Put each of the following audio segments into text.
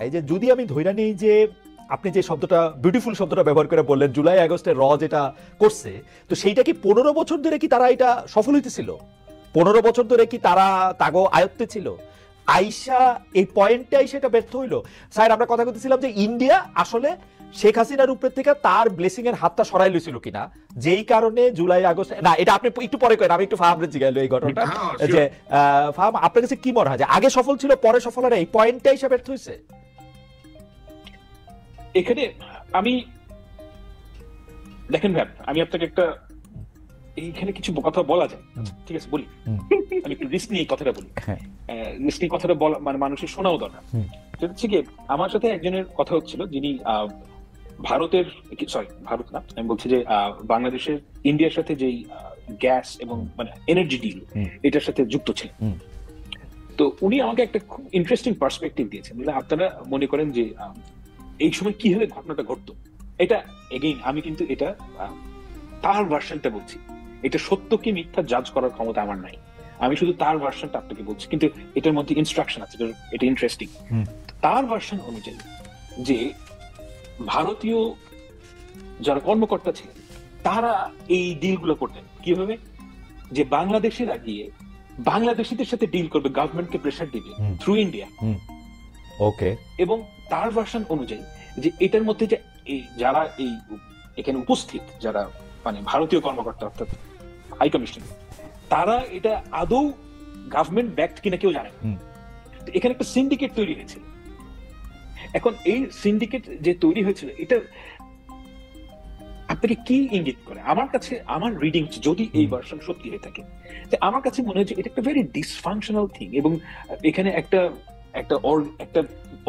এই যে যদি আমি ধইরা নেই যে আপনি যে শব্দটা বিউটিফুল শব্দটা ব্যবহার করে বললেন জুলাই আগস্টে যেটা করছে, তো সেইটা কি 15 বছর ধরে কি তারা এটা সফল হইতেছিল? 15 বছর ধরে কি তারা তাগো আয়ত্তে ছিল? আইসা এই পয়েন্টে সেটা ব্যর্থ হইলো। স্যার আমরা কথা বলতেছিলাম যে ইন্ডিয়া আসলে শেখ হাসিনার উপর থেকে তার ব্লেসিং এর হাতটা সরাই লইছিল কিনা, যেই কারণে জুলাই আগস্ট না, এটা আপনি একটু পরে করেন, আমি একটু ফাহামরে জিগাইলো এই ঘটনাটা যে ফাহাম আপনার কাছে কি মনে হয় যে আগে সফল ছিল পরে সফল হয় এই পয়েন্টটা হিসাবে ব্যর্থ হয়েছে? এখানে আমি দেখেন ভাই, আমি আপনাকে একটা এইখানে কিছু কথা বলা যায়, ঠিক আছে বলি, আমি একটু রিস্ক নিয়ে কথাটা বলি। রিস্ক নিয়ে কথাটা বলা মানে মানুষের শোনাও দরকার। সেটা হচ্ছে কি, আমার সাথে একজনের কথা হচ্ছিল যিনি ভারতের, সরি ভারত না, আমি বলছি যে বাংলাদেশের ইন্ডিয়ার সাথে যেই গ্যাস এবং মানে এনার্জি ডিল এটার সাথে যুক্ত ছিল। তো উনি আমাকে একটা খুব ইন্টারেস্টিং পার্সপেক্টিভ দিয়েছেন। আপনারা মনে করেন যে এই সময় কিভাবে ঘটনাটা ঘটতো, এটা এগেইন আমি কিন্তু এটা তার ভার্সনটা বলছি, এটা সত্য কি মিথ্যা জাজ করার ক্ষমতা আমার নাই, আমি শুধু তার ভার্সনটা আপনাকে বলছি, কিন্তু এটার মধ্যে ইনস্ট্রাকশন আছে, এটা ইন্টারেস্টিং। তার ভার্সন অনুযায়ী যে ভারতীয় যারা কর্মকর্তা ছিলেন তারা এই ডিলগুলো করতেন কিভাবে, যে বাংলাদেশের গিয়ে বাংলাদেশিদের সাথে ডিল করবে, গভর্নমেন্টকে প্রেসার দিবে থ্রু ইন্ডিয়া। ওকে। এবং তার ভার্সন অনুযায়ী যে এটার মধ্যে যে যারা এই এখানে উপস্থিত যারা মানে ভারতীয় কর্মকর্তা অর্থাৎ হাই কমিশন, তারা এটা আদৌ গভর্নমেন্ট ব্যাকড কিনা কেউ জানে না। এখানে একটা সিন্ডিকেট তৈরি হয়েছিল। এখন এই সিন্ডিকেট যে তৈরি হয়েছিল এটা আপনাকে কি ইঙ্গিত করে? আমার কাছে আমার রিডিং যদি এই ভার্সন সত্যি হয়ে থাকে, আমার কাছে মনে হয় যে এটা একটা ভেরি ডিসফাংশনাল থিং, এবং এখানে একটা একটা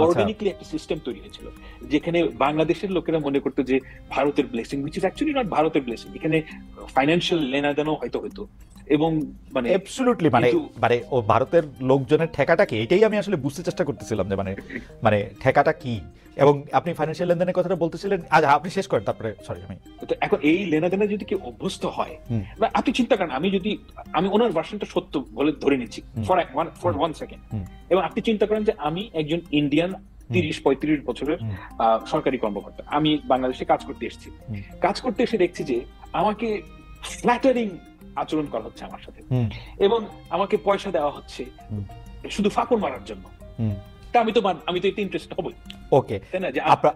অর্গানিকলি একটা সিস্টেম তৈরি হয়েছিল যেখানে বাংলাদেশের লোকেরা মনে করতো যে ভারতের blessing, which is actually not ভারতের ব্লেসিং, এখানে ফাইন্যান্সিয়াল লেনাদেনও হয়তো হতো। এবং মানে অ্যাবসলিউটলি মানে ও ভারতের লোকজনের ঠেকাটা কি, এটাই আমি আসলে বুঝতে চেষ্টা করতেছিলাম যে মানে ঠেকাটা কি। এবং আপনি ফাইন্যান্সিয়াল লেনদেনের কথাটা বলতেছিলেন, আচ্ছা আপনি শেষ করেন তারপরে সরি। আমি এখন এই লেনাদেনে যদি কেউ অভ্যস্ত হয়, আপনি চিন্তা করেন, আমি ওনার ভার্সনটা সত্য বলে ধরে নিচ্ছি ফর ওয়ান সেকেন্ড, এবং আপনি চিন্তা করেন যে আমি একজন ইন্ডিয়ান 30-35 বছরের সরকারি কর্মকর্তা, আমি বাংলাদেশে কাজ করতে এসেছি, কাজ করতে এসে দেখছি যে আমাকে ফ্ল্যাটারিং আচরণ করা হচ্ছে আমার সাথে, এবং আমাকে পয়সা দেওয়া হচ্ছে শুধু ফাঁকর মারার জন্য। আমি তো এতে ইন্টারেস্ট হবই। ওকে,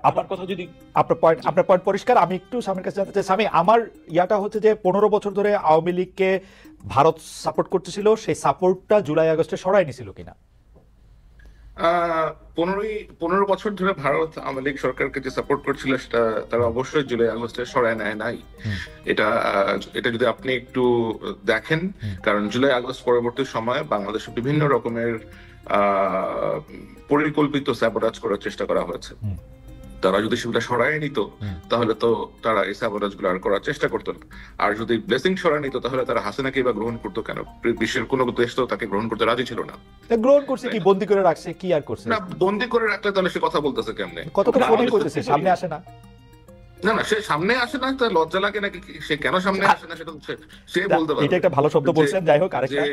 আপনার কথা যদি আপনার পয়েন্ট পরিষ্কার। আমি একটু স্বামীর কাছে জানতে চাই, স্বামী আমার ইয়াটা হচ্ছে যে 15 বছর ধরে আওয়ামী লীগকে ভারত সাপোর্ট করতেছিল, সেই সাপোর্টটা জুলাই আগস্টে সরাই নিছিল কিনা? 15 বছর ধরে ভারত আওয়ামী লীগ সরকারকে যে সাপোর্ট করছিল সেটা তারা অবশ্যই জুলাই আগস্টে সরায় নেয় নাই। এটা যদি আপনি একটু দেখেন, কারণ জুলাই আগস্ট পরবর্তী সময়ে বাংলাদেশে বিভিন্ন রকমের পরিকল্পিত স্যাবোটাজ করার চেষ্টা করা হয়েছে। তারা যদি সেগুলো সরাই নিত তাহলে তো তারা এই স্যাবোটাজ গুলো আর করার চেষ্টা করতো না। আর যদি ব্লেসিং সরাই নিত তাহলে তারা হাসিনাকে বা গ্রহণ করতো কেন? বিশ্বের কোনো দেশ তো তাকে গ্রহণ করতে রাজি ছিল না। গ্রহণ করছে কি, বন্দী করে রাখছে, কি আর করছে না? বন্দী করে রাখলে তাহলে সে কথা বলতেছে কেমনে? কত করে ফোন করতেছে, সামনে আসে না? না সে সামনে আসে না, তার লজ্জা লাগে নাকি? সে কেন সামনে আসে না সেটা সে বলতে পারে। এটা একটা ভালো শব্দ বলছেন। যাই হোক, আরেকটা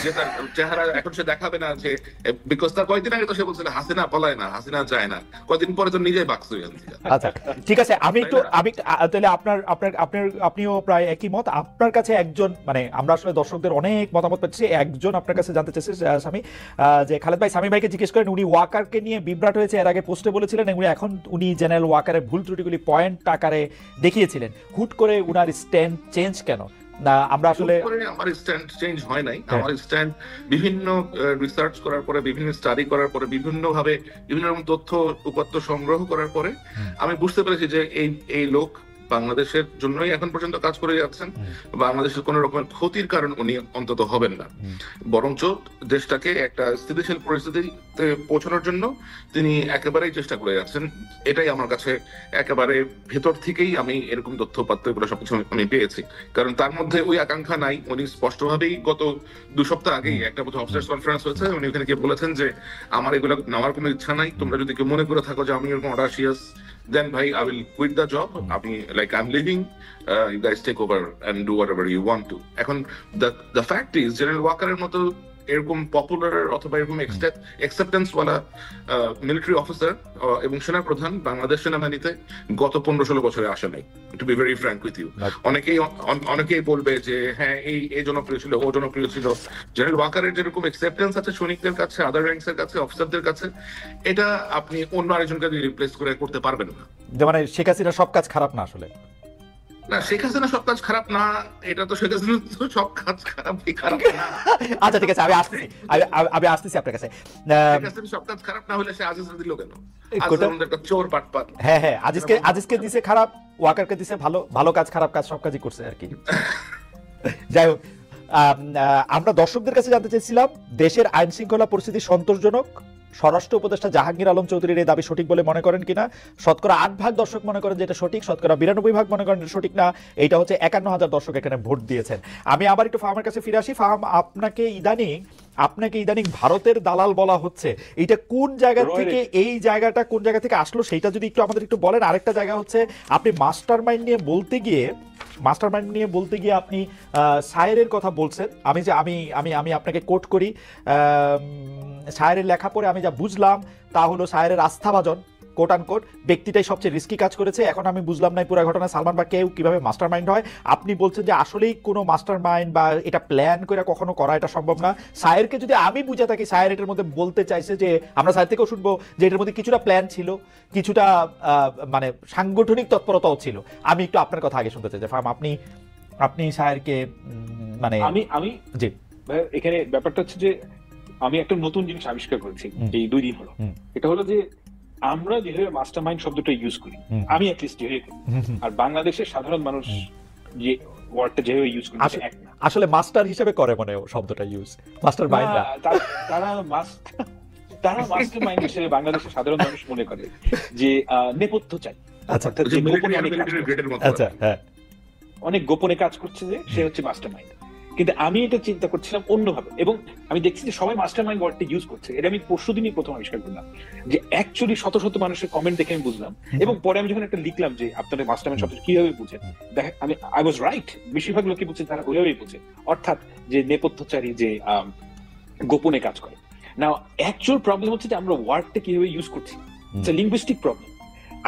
যে তার চেহারা এখন সে দেখাবে না, যে বিকজ তার কয়েকদিন আগে তো সে বলছিল হাসিনা পলায় না, হাসিনা যায় না, কয়েকদিন পরে তো নিজেই বাক্স হয়ে যাচ্ছে। আচ্ছা ঠিক আছে, আমি তাহলে আপনিও প্রায় একই মত। আপনার কাছে একজন মানে আমরা আসলে দর্শকদের অনেক মতামত পাচ্ছি, একজন আপনার কাছে জানতে চাইছে স্বামী যে খালেদ ভাই সামি ভাইকে জিজ্ঞেস করেন, উনি ওয়াকারকে নিয়ে বিভ্রাট হয়েছে, এর আগে পোস্টে বলেছিলেন, এবং এখন উনি জেনারেল ওয়াকারের ভুল ত্রুটিগুলি পয়েন্ট আকারে দেখিয়েছিলেন, হুট করে উনার স্ট্যান্ড চেঞ্জ কেন? না আমরা আসলে আমার স্ট্যান্ড চেঞ্জ হয় নাই। আমার স্ট্যান্ড বিভিন্ন রিসার্চ করার পরে, বিভিন্ন স্টাডি করার পরে, বিভিন্ন রকম তথ্য উপাত্ত সংগ্রহ করার পরে আমি বুঝতে পেরেছি যে এই লোক বাংলাদেশের জন্যই এখন পর্যন্ত কাজ করে যাচ্ছেন। বাংলাদেশের কোন রকমের ক্ষতির কারণ উনি অন্তত হবেন না, বরঞ্চ দেশটাকে একটা স্থিতিশীল পরিস্থিতিতে পৌঁছানোর জন্য তিনি একেবারেই চেষ্টা করে যাচ্ছেন। এটাই আমার কাছে একেবারে ভেতর থেকেই আমি এরকম তথ্য উপাত্ত এগুলো সবকিছু আমি পেয়েছি, কারণ তার মধ্যে ওই আকাঙ্ক্ষা নাই। উনি স্পষ্টভাবেই গত 2 সপ্তাহ আগেই একটা অফিসার্স কনফারেন্স হয়েছে, উনি ওখানে গিয়ে বলেছেন যে আমার এগুলো নেওয়ার কোনো ইচ্ছা নাই, তোমরা যদি কেউ মনে করে থাকো যে আমি এরকম audacious, then bhai I will quit the job. I'm leaving, you guys take over and do whatever you want to. এখন the fact is জেনারেল ওয়াকারের মতো এরকম পপুলার অথবা এরকম অ্যাকসেপ্টেন্স ওয়ালা মিলিটারি অফিসার এবং সেনাপ্রধান বাংলাদেশ সেনাবাহিনীতে গত 15-16 বছরে আসে নাই, to be very frank with you. অনেকেই বলবে যে হ্যাঁ এই জনপ্রিয় ছিল, ও জনপ্রিয় ছিল। জেনারেল ওয়াকারের যেরকম অ্যাকসেপ্টেন্স আছে সৈনিকদের কাছে, আদার র্যাঙ্কস এর কাছে, অফিসারদের কাছে, এটা আপনি অন্য আরেকজনকে রিপ্লেস করতে পারবেন না। মানে শেখ হাসিনা সব কাজ খারাপ না আসলে? না, শেখ হাসিনা সব কাজ খারাপ না, এটা তো শেখ হাসিনা সব কাজ খারাপ না। আচ্ছা ঠিক আছে, আমি আসতেছি আপনার কাছে। শেখ হাসিনা সব কাজ খারাপ না হলে সে আজিজকে দিল কেন? আজিজ একটা চোর পাটপাট। হ্যাঁ, আজিজকে দিছে খারাপ, ওয়াকারকে দিছে ভালো। ভালো কাজ খারাপ কাজ সব কাজই করছে আর কি। যাই হোক, আমরা দর্শকদের কাছে জানতে চাইছিলাম দেশের আইন শৃঙ্খলা পরিস্থিতি সন্তোষজনক। স্বরাষ্ট্র উপদেষ্টা জাহাঙ্গীর আলম চৌধুরীর এই দাবি সঠিক বলে মনে করেন কিনা? শতকরা 8% দর্শক মনে করেন যেটা সঠিক, শতকরা 92% মনে করেন সঠিক না। এইটা হচ্ছে 51,000 দর্শক এখানে ভোট দিয়েছেন। আমি আবার একটু ফাহামের কাছে ফিরে আসি। ফাহাম, আপনাকে ইদানিং ভারতের দালাল বলা হচ্ছে, এইটা কোন জায়গা থেকে, এই জায়গাটা কোন জায়গা থেকে আসলো সেটা যদি একটু আমাদের একটু বলেন। আরেকটা জায়গা হচ্ছে আপনি মাস্টার মাইন্ড নিয়ে বলতে গিয়ে আপনি শায়েরের কথা বলছেন। আমি আপনাকে কোট করি, শায়েরের লেখা পড়ে আমি যা বুঝলাম তা হলো শায়েরের আস্থাভাজন কোট আনকোট ব্যক্তিটাই সবচেয়ে রিস্কি কাজ করেছে। এখন আমি বুঝলাম না পুরো ঘটনা সালমান বা কেউ কিভাবে মাস্টার মাইন্ড হয়। আপনি বলছেন যে আসলেই কোনো মাস্টার মাইন্ড বা এটা প্ল্যান করে কখনো করা এটা সম্ভব না। শায়েরকে যদি আমি বুঝে থাকি, শায়ের এটার মধ্যে বলতে চাইছে যে আমরা শায়ের থেকেও শুনবো যে এটার মধ্যে কিছুটা প্ল্যান ছিল, কিছুটা মানে সাংগঠনিক তৎপরতাও ছিল। আমি একটু আপনার কথা আগে শুনতে চাই যে ফার্ম, আপনি শায়েরকে মানে আমি জি এখানে ব্যাপারটা হচ্ছে যে আমি একটা নতুন জিনিস আবিষ্কার করেছি এই 2 দিন হলো। এটা হলো যে আমরা যেভাবে মাস্টার মাইন্ড শব্দটা ইউজ করি, আমি অ্যাটলিস্ট যেভাবে করি, আর বাংলাদেশের সাধারণ মানুষ যে ওয়ার্ডটা যেভাবে ইউজ করে এক না। আসলে মাস্টার হিসেবে করে মনে শব্দটা ইউজ, মাস্টার মাইন্ড না। তারা মাস্টার মাইন্ড হিসেবে বাংলাদেশের সাধারণ মানুষ মনে করে যে নেপথ্য চাই। আচ্ছা, অনেক গোপনে কাজ করছে যে সে হচ্ছে মাস্টার মাইন্ড। কিন্তু আমি এটা চিন্তা করছিলাম অন্যভাবে, এবং আমি দেখছি যে সবাই মাস্টার মাইন্ড ওয়ার্ডটা ইউজ করছে। এটা আমি পরশুদিনই প্রথম আবিষ্কার করলাম যে অ্যাকচুয়ালি শত শত মানুষের কমেন্ট দেখে আমি বুঝলাম। এবং পরে আমি যখন একটা লিখলাম যে আপনাদের মাস্টার মাইন্ড শব্দটা কিভাবে বুঝেন, দেখেন আমি আই ওয়াজ রাইট, বেশিরভাগ লোকে বুঝছে তারা ওইভাবেই বুঝে, অর্থাৎ যে নেপথ্যচারী, যে গোপনে কাজ করে। না, অ্যাকচুয়াল প্রবলেম হচ্ছে যে আমরা ওয়ার্ডটা কিভাবে ইউজ করছি, ইটস আ লিঙ্গুইস্টিক প্রবলেম।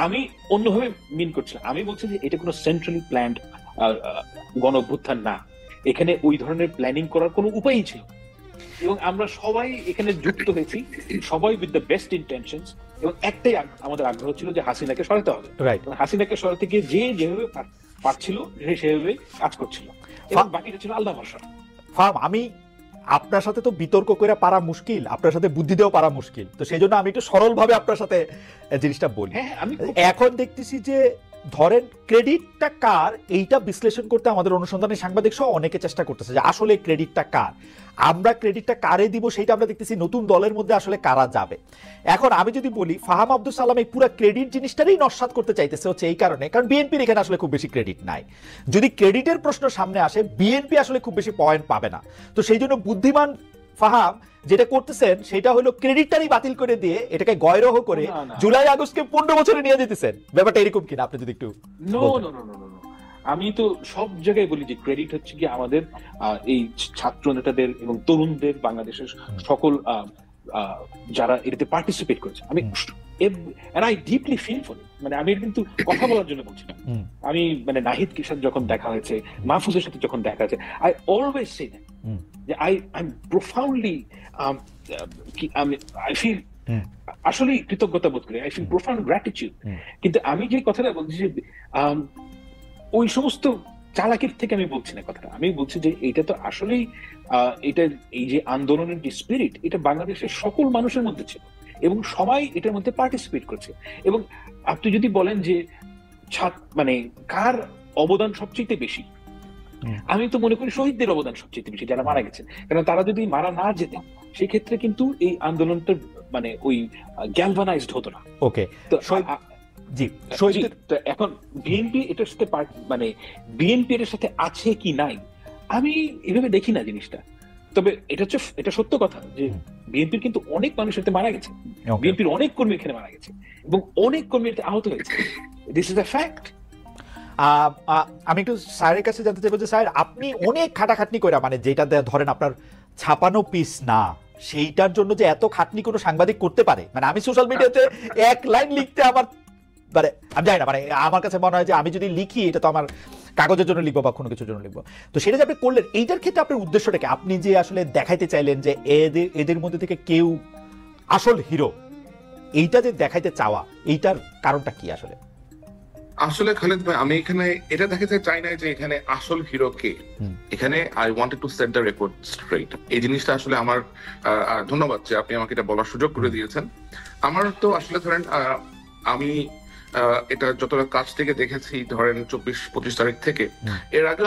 আমি অন্যভাবে মিন করছিলাম, আমি বলছি যে এটা কোনো সেন্ট্রালি প্ল্যান্ড গণ অভ্যুত্থান না, এখানে ওই ধরনের প্ল্যানিং করার কোনো উপায়ই ছিল, এবং আমরা সবাই এখানে যুক্ত হয়েছি, সবাই উইথ দ্য বেস্ট ইন্টেনশনস, এবং একটাই আমাদের আগ্রহ ছিল যে হাসিনাকে সরাতে হবে। হাসিনাকে সরাতে গিয়ে যে যেভাবে পারছিল সেভাবে কাজ করছিল, এবং বাকিটা ছিল আলাদা ভাষা। আমি আপনার সাথে তো বিতর্ক করে পারা মুশকিল, আপনার সাথে বুদ্ধি দেওয়া পারা মুশকিল, তো সেই জন্য আমি একটু সরল ভাবে আপনার সাথে জিনিসটা বলি। এখন দেখতেছি যে ধরেন ক্রেডিটটা কার, এইটা বিশ্লেষণ করতে আমাদের অনুসন্ধানী সাংবাদিক সহ অনেকে চেষ্টা করতেছে যে আসলে ক্রেডিটটা কার, আমরা ক্রেডিটটা কারে দিব সেটা আমরা দেখতেছি নতুন দলের মধ্যে আসলে কারা যাবে। এখন আমি যদি বলি ফাহাম আব্দুল সালাম এই পুরো ক্রেডিট জিনিসটারই নস্যাৎ করতে চাইতেছে হচ্ছে এই কারণে, কারণ বিএনপির এখানে আসলে খুব বেশি ক্রেডিট নাই। যদি ক্রেডিটের প্রশ্ন সামনে আসে বিএনপি আসলে খুব বেশি পয়েন্ট পাবে না, তো সেই জন্য বুদ্ধিমান ফাহাম যেটা করতেছেন সেটা হলো ক্রেডিটটারই বাতিল করে দিয়ে এটাকে গয়রহ করে জুলাই আগস্টকে 15 বছরে নিয়ে যেতেছেন। ব্যাপারটা এরকম কিনা আপনি যদি একটু। আমি তো সব জায়গায় বলি যে ক্রেডিট হচ্ছে কি আমাদের এই ছাত্র নেতাদের এবং তরুণদের, বাংলাদেশের সকল যারা এটাতে পার্টিসিপেট করেছে। আমি and I deeply feel for it, মানে আমি কিন্তু কথা বলার জন্য বলছি না, আমি মানে নাহিদকে সাথে যখন দেখা হয়েছে, মাহফুজের সাথে যখন দেখা হয়েছে, I always say that যে I'm profoundly I feel আসলে কৃতজ্ঞতা বোধ করি, I feel profound gratitude। কিন্তু আমি যে কথাটা বলছি যে ওই সমস্ত চালাকির থেকে আমি বলছি না কথাটা, আমি বলছি যে এটা তো আসলেই এটা এই যে আন্দোলনের যে স্পিরিট, এটা বাংলাদেশের সকল মানুষের মধ্যে ছিল এবং সবাই এটার মধ্যে পার্টিসিপেট করছে। এবং আপনি যদি বলেন যে মানে কার অবদান সবচেয়ে বেশি, আমি তো মনে করি শহীদদের অবদান সবচেয়ে বেশি, যারা মারা গেছেন। কারণ তারা যদি মারা না যেতেন সেই ক্ষেত্রে কিন্তু এই আন্দোলনটা মানে ওই গ্যালভানাইজড হতো না। ওকে, তো এখন বিএনপি এটার সাথে মানে বিএনপি এটার সাথে আছে কি নাই আমি এভাবে দেখি না জিনিসটা। তবে এটা সত্য কথা যে বিএনপির কিন্তু অনেক মানুষ এতে মারা গেছে, বিএনপির অনেক কর্মী এখানে মারা গেছে এবং অনেক কর্মী এতে আহত হয়েছে। This is a fact. আমি একটু স্যারের কাছে জানতে চাইবো যে স্যার আপনি অনেক খাটাখাটনি করে মানে যেটা ধরেন আপনার ছাপানো পিস না, সেইটার জন্য যে এত খাটনি কোনো সাংবাদিক করতে পারে, মানে আমি সোশ্যাল মিডিয়াতে এক লাইন লিখতে আমার মানে আমি জানি না, মানে আমার কাছে মনে হয় যে আমি যদি লিখি এটা তো আমার কাগজের জন্য লিখবো বা কোনো কিছুর জন্য লিখবো। তো সেটা যে আপনি করলেন, এইটার ক্ষেত্রে আপনার উদ্দেশ্যটাকে আপনি যে আসলে দেখাইতে চাইলেন যে এদের মধ্যে থেকে কেউ আসল হিরো, এইটা যে দেখাইতে চাওয়া, এইটার কারণটা কি আসলে? আসলে খালিদ ভাই, আমি এখানে এটা দেখাতে চাই না যে এখানে আসল হিরো কে। এখানে I wanted to set the record straight. এই জিনিসটা আসলে আমার ধন্যবাদ যে আপনি আমাকে এটা বলার সুযোগ করে দিয়েছেন। আমার তো আসলে ধরেন আমি এটা যতটা কাছ থেকে দেখেছি, ধরেন 24-25 তারিখ থেকে, এর আগে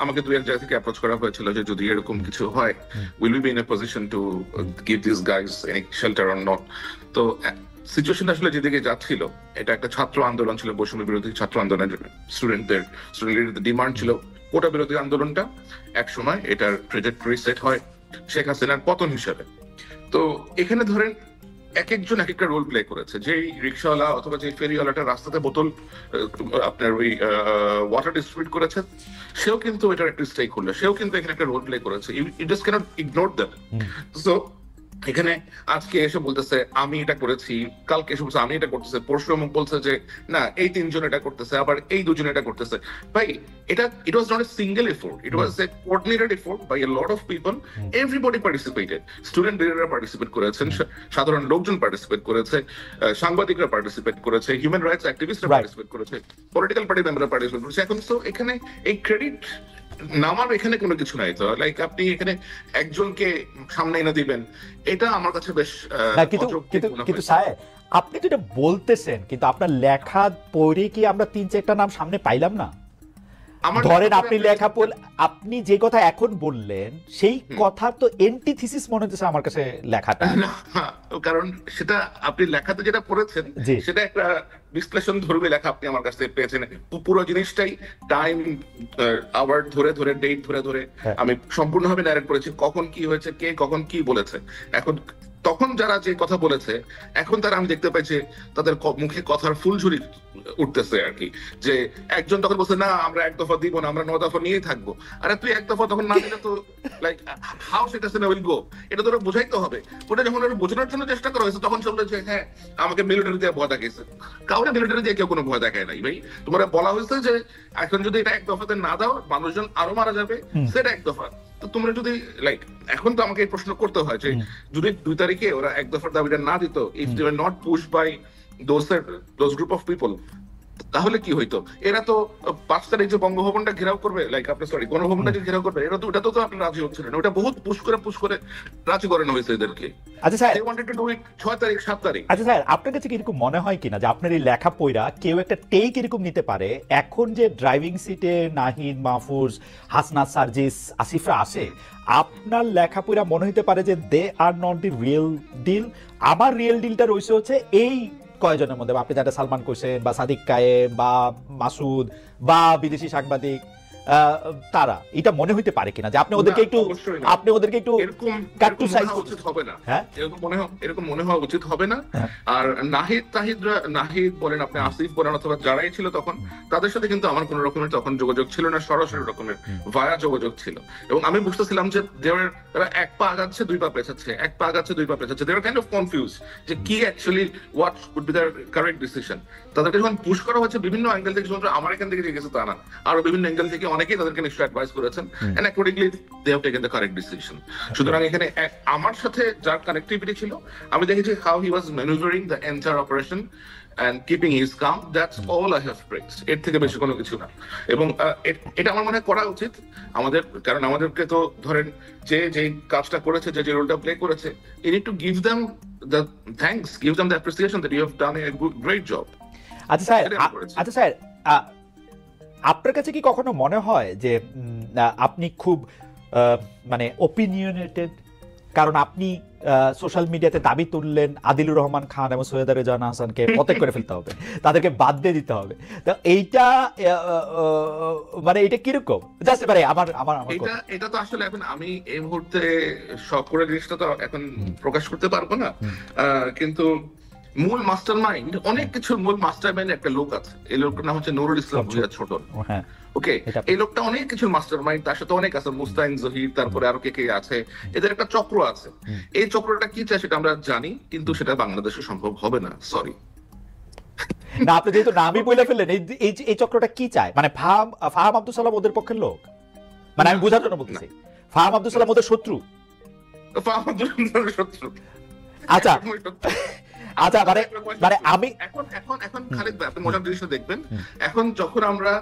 আমাকে দুই এক জায়গা থেকে অ্যাপ্রোচ করা হয়েছিল যে যদি এরকম কিছু হয়, will we be in a position to give this guys any shelter or not. তো সিচুয়েশন আসলে যেদিকে যাচ্ছিল, এটা একটা ছাত্র আন্দোলন ছিল, বৈষম্য বিরোধী ছাত্র আন্দোলন, স্টুডেন্টদের ডিমান্ড ছিল কোটা বিরোধী আন্দোলনটা এক সময় এটার ট্রেজেক্টরি সেট হয় শেখ হাসিনার পতন হিসেবে। তো এখানে ধরেন এক একজন এক একটা রোল প্লে করেছে। যেই রিক্সাওয়ালা অথবা যে ফেরিওয়ালাটা রাস্তাতে বোতল আপনার ওই ওয়াটার ডিস্ট্রিবিউট করেছে, সেও কিন্তু এটার একটা স্টেক হোল্ডার, সেও কিন্তু এখানে একটা রোল প্লে করেছে। You just can't ignore that. So এখানে আজকে এসে বলতেছে আমি এটা করেছি, কালকে এসে বলছে আমি এটা করতেছে, পরশু অমুক বলছে যে না এই তিনজন এটা করতেছে, আবার এই দুজন এটা করতেছে। ভাই এটা it was not a single effort, it was a coordinated effort by a lot of people. Everybody participated. Student লিডাররা পার্টিসিপেট করেছেন, সাধারণ লোকজন পার্টিসিপেট করেছে, সাংবাদিকরা পার্টিসিপেট করেছে, হিউম্যান রাইটস অ্যাক্টিভিস্টরা পার্টিসিপেট করেছে, পলিটিক্যাল পার্টি মেম্বাররা পার্টিসিপেট করেছে। এখন তো এখানে এই ক্রেডিট নামার এখানে কোনো কিছু নাই। তো লাইক আপনি এখানে একজনকে সামনে এনে দিবেন, এটা আমার কাছে বেশ কিন্তু স্যার আপনি তো এটা বলতেছেন, কিন্তু আপনার লেখা পড়ে কি আমরা 3-4টা নাম সামনে পাইলাম না? ধরেন আপনি লেখা পড়লে, আপনি যে কথা এখন বললেন সেই কথার তো এন্টিথিসিস মনে হচ্ছে আমার কাছে লেখাটা। কারণ সেটা আপনি লেখাতে যেটা পড়েছেন সেটা একটা বিশ্লেষণ ধর্মী লেখা আপনি আমার কাছ থেকে পেয়েছেন। পুরো জিনিসটাই টাইম আওয়ার ধরে ধরে, ডেট ধরে ধরে আমি সম্পূর্ণভাবে ন্যারেট করেছি, কখন কি হয়েছে, কে কখন কি বলেছে। এখন তখন যারা যে কথা বলেছে, এখন তারা আমি দেখতে পাইছি তাদের মুখে কথার ফুলঝুরি উঠতেছে আর কি। যে একজন তখন বলছে না আমরা এক দফা দিব না, আমরা 9 দফা নিয়েই থাকবো। আরে তুই এক দফা তখন না দিলে তো লাইক হাউ সেটা উইল গো, এটা তোরা বোঝাইতে হবে। ওটা যখন বোঝানোর জন্য চেষ্টা করা হয়েছে তখন শুনলে যে হ্যাঁ আমাকে মিলিটারি দিয়ে ভয় দেখাইছে। কাউকে মিলিটারি দিয়ে কেউ কোনো ভয় দেখায় নাই ভাই। তোমরা বলা হয়েছে যে এখন যদি এটা এক দফাতে না দাও মানুষজন আরো মারা যাবে, সেটা এক দফা। তো তোমরা যদি লাইক এখন তো আমাকে এই প্রশ্ন করতে হয় যে যদি 2 তারিখে ওরা এক দফার দাবিটা না দিত, if they were not pushed by those group of people, তাহলে কি হইতো? এরা তো 5 তারিখ যে বঙ্গভবনটা ঘেরাও করবে, লাইক আপনি সরি গণভবনটাকে ঘেরাও করবে, এটা তো আপনি রাজি হচ্ছিলেন। ওটা বহুত পুশ করে রাজি করানো হয়েছে এদেরকে। আচ্ছা স্যার, 6 তারিখ 7 তারিখ। আচ্ছা স্যার, আপনার কাছে কি এরকম মনে হয় কিনা যে আপনার এই লেখা পড়া কেউ একটা টেক এরকম নিতে পারে, এখন যে ড্রাইভিং সিটে নাহিদ, মাহফুজ, হাসনাত, সার্জিস, আসিফরা আসে, আপনার লেখা পড়া মনে হতে পারে যে they are not the real deal. আমার রিয়েল ডিলটা রয়েছে হচ্ছে এই কয়জনের মধ্যে, আপনি যারা সালমান কোসেন বা সাদিক কায়েম বা মাসুদ বা বিদেশি সাংবাদিক, তারা এটা মনে হইতে পারে কিনা যে আপনি ওদেরকে একটু এরকম উচিত হবে না, এরকম মনে হওয়া উচিত হবে না। আর নাহিদ বলেন, আপনি আসিফ বলেন, অথবা যারাই ছিল তখন, তাদের সাথে কিন্তু আমার কোন রকমের তখন যোগাযোগ ছিল না, সরাসরি রকমের ভায়া যোগাযোগ ছিল। এবং আমি বুঝতেছিলাম যে তারা এক পা আগাচ্ছে 2 পা পেছাচ্ছে, এক পা আগাচ্ছে 2 পা পেছাচ্ছে। They are kind of confuse যে কি actually what would be the correct decision. তাদেরকে যখন পুশ করা হচ্ছে বিভিন্ন অ্যাঙ্গেল থেকে, শুধু আমার এখান থেকে গেছে তা না, আরো বিভিন্ন অ্যাঙ্গেল থেকে অনেকেই তাদেরকে নিশ্চয়ই অ্যাডভাইস করেছেন, and accordingly they have taken the correct decision. সুতরাং এখানে আমার সাথে যার কানেক্টিভিটি ছিল, আমি দেখেছি how he was manoeuvring the entire operation and keeping his calm. That's all I have praised. এর থেকে বেশি কোনো কিছু না। এবং এটা আমার মনে হয় করা উচিত আমাদের, কারণ আমাদেরকে তো ধরেন যে কাজটা করেছে, যে রোলটা প্লে করেছে, you need to give them the thanks, give them the appreciation that you have done a great job. আচ্ছা স্যার, আপনার কাছে কি কখনো মনে হয় যে আপনি খুব মানে ওপিনিয়নেটেড, কারণ আপনি সোশ্যাল মিডিয়াতে দাবি তুললেন আদিলুর রহমান খান এবং সৈয়দা রেজানা হাসানকে পদত্যাগ করে ফেলতে হবে, তাদেরকে বাদ দিয়ে দিতে হবে, তো এইটা মানে এটা কিরকম জাস্ট পারে আমার এটা তো আসলে এখন আমি এই মুহূর্তে সব করে জিনিসটা তো এখন প্রকাশ করতে পারবো না, কিন্তু মূল মাস্টারমাইন্ড, অনেক কিছুর মূল মাস্টারমাইন্ড একটা লোক আছে, এই লোকটার নাম হচ্ছে নুরুল ইসলাম ভূঁইয়া ছোটন। হ্যাঁ, ওকে, এই লোকটা অনেক কিছুর মাস্টারমাইন্ড, তার সাথে অনেক আছে, মুস্তাইন জহির, তারপরে আরো কে কে আছে, এদের একটা চক্র আছে। এই চক্রটা কি চায় সেটা আমরা জানি, কিন্তু সেটা বাংলাদেশে সম্ভব হবে না, সরি। না আপনি যেহেতু নামই বলে ফেললেন, এই চক্রটা কি চায়? মানে ফাহাম আব্দুল সালাম ওদের পক্ষের লোক? মানে আমি বোঝার জন্য বলতেছি, ফাহাম আব্দুল সালাম ওদের শত্রু? শত্রু। আচ্ছা আচ্ছা, মানে আমি এখন খালিদ ভাই আপনি মজার জিনিসটা দেখবেন, এখন যখন আমরা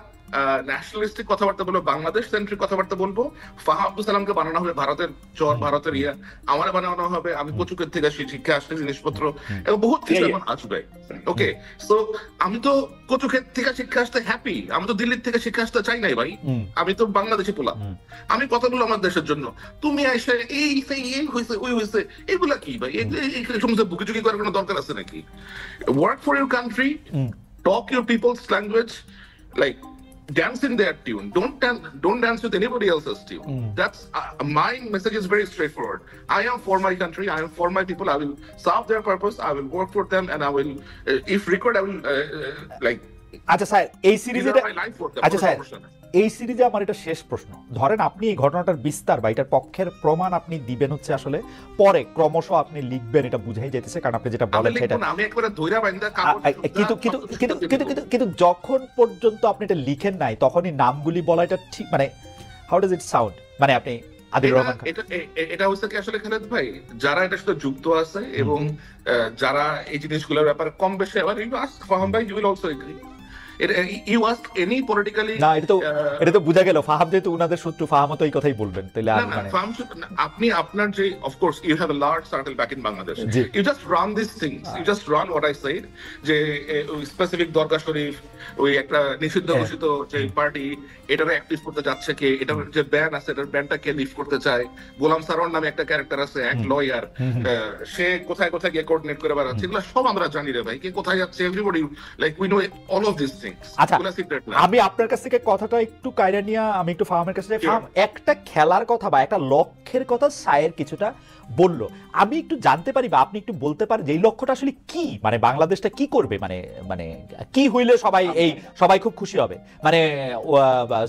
ন্যাশনালিস্টিক কথাবার্তা বলবো, বাংলাদেশ সেন্ট্রিক কথাবার্তা বলবো, ফাহাম আব্দুল সালামকে বানানো হবে ভারতের চর, ভারতের ইয়া, আমার বানানো হবে আমি কচুকের থেকে শিক্ষা আসলে জিনিসপত্র এবং বহুত কিছু এখন আসবে। ওকে, সো আমি তো কচুকের থেকে শিক্ষা আসতে হ্যাপি, আমি তো দিল্লির থেকে শিক্ষা আসতে চাই নাই ভাই, আমি তো বাংলাদেশি পোলা, আমি কথা বলবো আমার দেশের জন্য। তুমি এসে এই হয়েছে ওই হয়েছে এগুলা কি ভাই? এই সমস্ত বুকিচুকি করার কোনো দরকার আছে নাকি? Work for your country, talk your people's language, like dance in their tune. Don't dance with anybody else's tune. That's my message is very straightforward. I am for my country, I am for my people, I will serve their purpose, I will work for them, and I will if required I will like আচ্ছা sir, এই সিরিজে আচ্ছা sir, এই সিরিজে আমার এটা শেষ প্রশ্ন। ধরেন আপনি এই ঘটনাটার বিস্তার বা এটার পক্ষের প্রমাণ আপনি দিবেন হচ্ছে আসলে পরে, ক্রমশ আপনি লিখবেন, এটা বুঝাই যাইতেছে, কারণ আপনি যেটা বলেন সেটা আমি একবারে ধইরা বাইন্দা কাগজ, কিন্তু যখন পর্যন্ত আপনি এটা লিখেন নাই তখনই নামগুলি বলা এটা ঠিক, মানে হাউ ডাজ ইট সাউন্ড? মানে আপনি আদিলুর রহমান খান, এটা হচ্ছে কি আসলে খালেদ ভাই, যারা এটার সাথে যুক্ত আছে এবং যারা এই জিনিসগুলোর ব্যাপারে কম বেশি, আবার ইউ আস্ক ফাহাম ভাই, you will also agree. You ask any politically না, এটা তো বোঝা গেল ফাহাম যেহেতু উনাদের শত্রু, ফাহামও তো এই কথাই বলবেন, তাহলে আর মানে আপনি আপনার যে of course you have a large circle back in Bangladesh, you just run these things, you just run what I said, যে স্পেসিফিক দরগা শরীফ, ওই একটা নিষিদ্ধ ঘোষিত যে পার্টি, এটারে অ্যাক্টিভ করতে যাচ্ছে কে, এটার যে ব্যান আছে এটার ব্যানটা কে লিফট করতে চায়, গোলাম সারোয়ার নামে একটা ক্যারেক্টার আছে, এক লয়ার, সে কোথায় কোথায় গিয়ে কোঅর্ডিনেট করে বেড়াচ্ছে, এগুলো সব আমরা জানি রে ভাই, কে কোথায় যাচ্ছে, everybody like we know all of this things. আচ্ছা, আমি আপনার কাছ থেকে কথাটা একটু কায়রা নিয়ে আমি একটু ফাহামের কাছে, ফাহাম একটা খেলার কথা বা একটা লক্ষ্যের কথা সায়ের কিছুটা বললো, আমি একটু জানতে পারি বা আপনি একটু বলতে পারেন যে এই লক্ষ্যটা আসলে কি? মানে বাংলাদেশটা কি করবে, মানে কি হইলে সবাই খুব খুশি হবে? মানে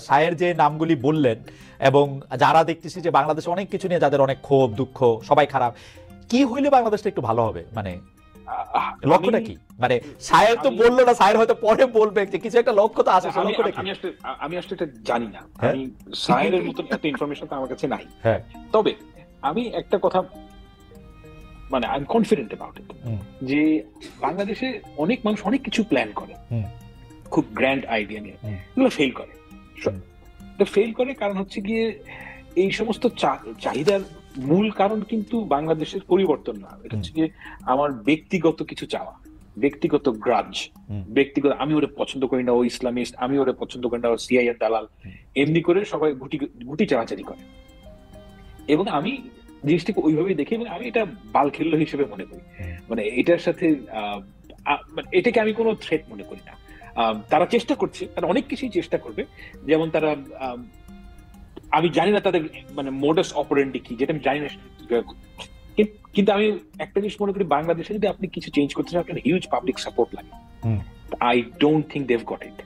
সায়ের যে নামগুলি বললেন এবং যারা দেখতেছি যে বাংলাদেশে অনেক কিছু নিয়ে যাদের অনেক ক্ষোভ দুঃখ, সবাই খারাপ, কি হইলে বাংলাদেশটা একটু ভালো হবে? মানে লক্ষ্যটা কি? মানে সায়ের তো বললো না, সায়ের হয়তো পরে বলবে যে কিছু একটা লক্ষ্য তো আছে, লক্ষ্যটা কি? আমি আসলে এটা জানি না, আমি সায়ের মতো এত ইনফরমেশন তো আমার কাছে নাই। তবে আমি একটা কথা, মানে I am confident about it, যে বাংলাদেশে অনেক মানুষ অনেক কিছু প্ল্যান করে, খুব গ্র্যান্ড আইডিয়া নিয়ে, এগুলো ফেল করে। ফেল করে কারণ হচ্ছে গিয়ে এই সমস্ত চাহিদার মূল কারণ কিন্তু বাংলাদেশের পরিবর্তন না, এটা হচ্ছে গিয়ে আমার ব্যক্তিগত কিছু চাওয়া, ব্যক্তিগত গ্রাজ, ব্যক্তিগত, আমি ওরে পছন্দ করি না ও ইসলামিস্ট, আমি ওরে পছন্দ করি না ও সিআইএর দালাল, এমনি করে সবাই গুটি চালাচালি করে। এবং আমি জিনিসটাকে ওইভাবেই দেখি, আমি এটা বাল খেলল হিসেবে মনে করি, মানে এটার সাথে এটাকে আমি কোনো থ্রেট মনে করি না। তারা চেষ্টা করছে, তারা অনেক কিছুই চেষ্টা করবে, যেমন তারা, আমি জানি না তাদের মানে মোডাস অপারেন্ডি কি, যেটা আমি জানি না, কিন্তু আমি একটা জিনিস মনে করি, বাংলাদেশে যদি আপনি কিছু চেঞ্জ করতে চান, আপনার হিউজ পাবলিক সাপোর্ট লাগে। I don't think they've got it.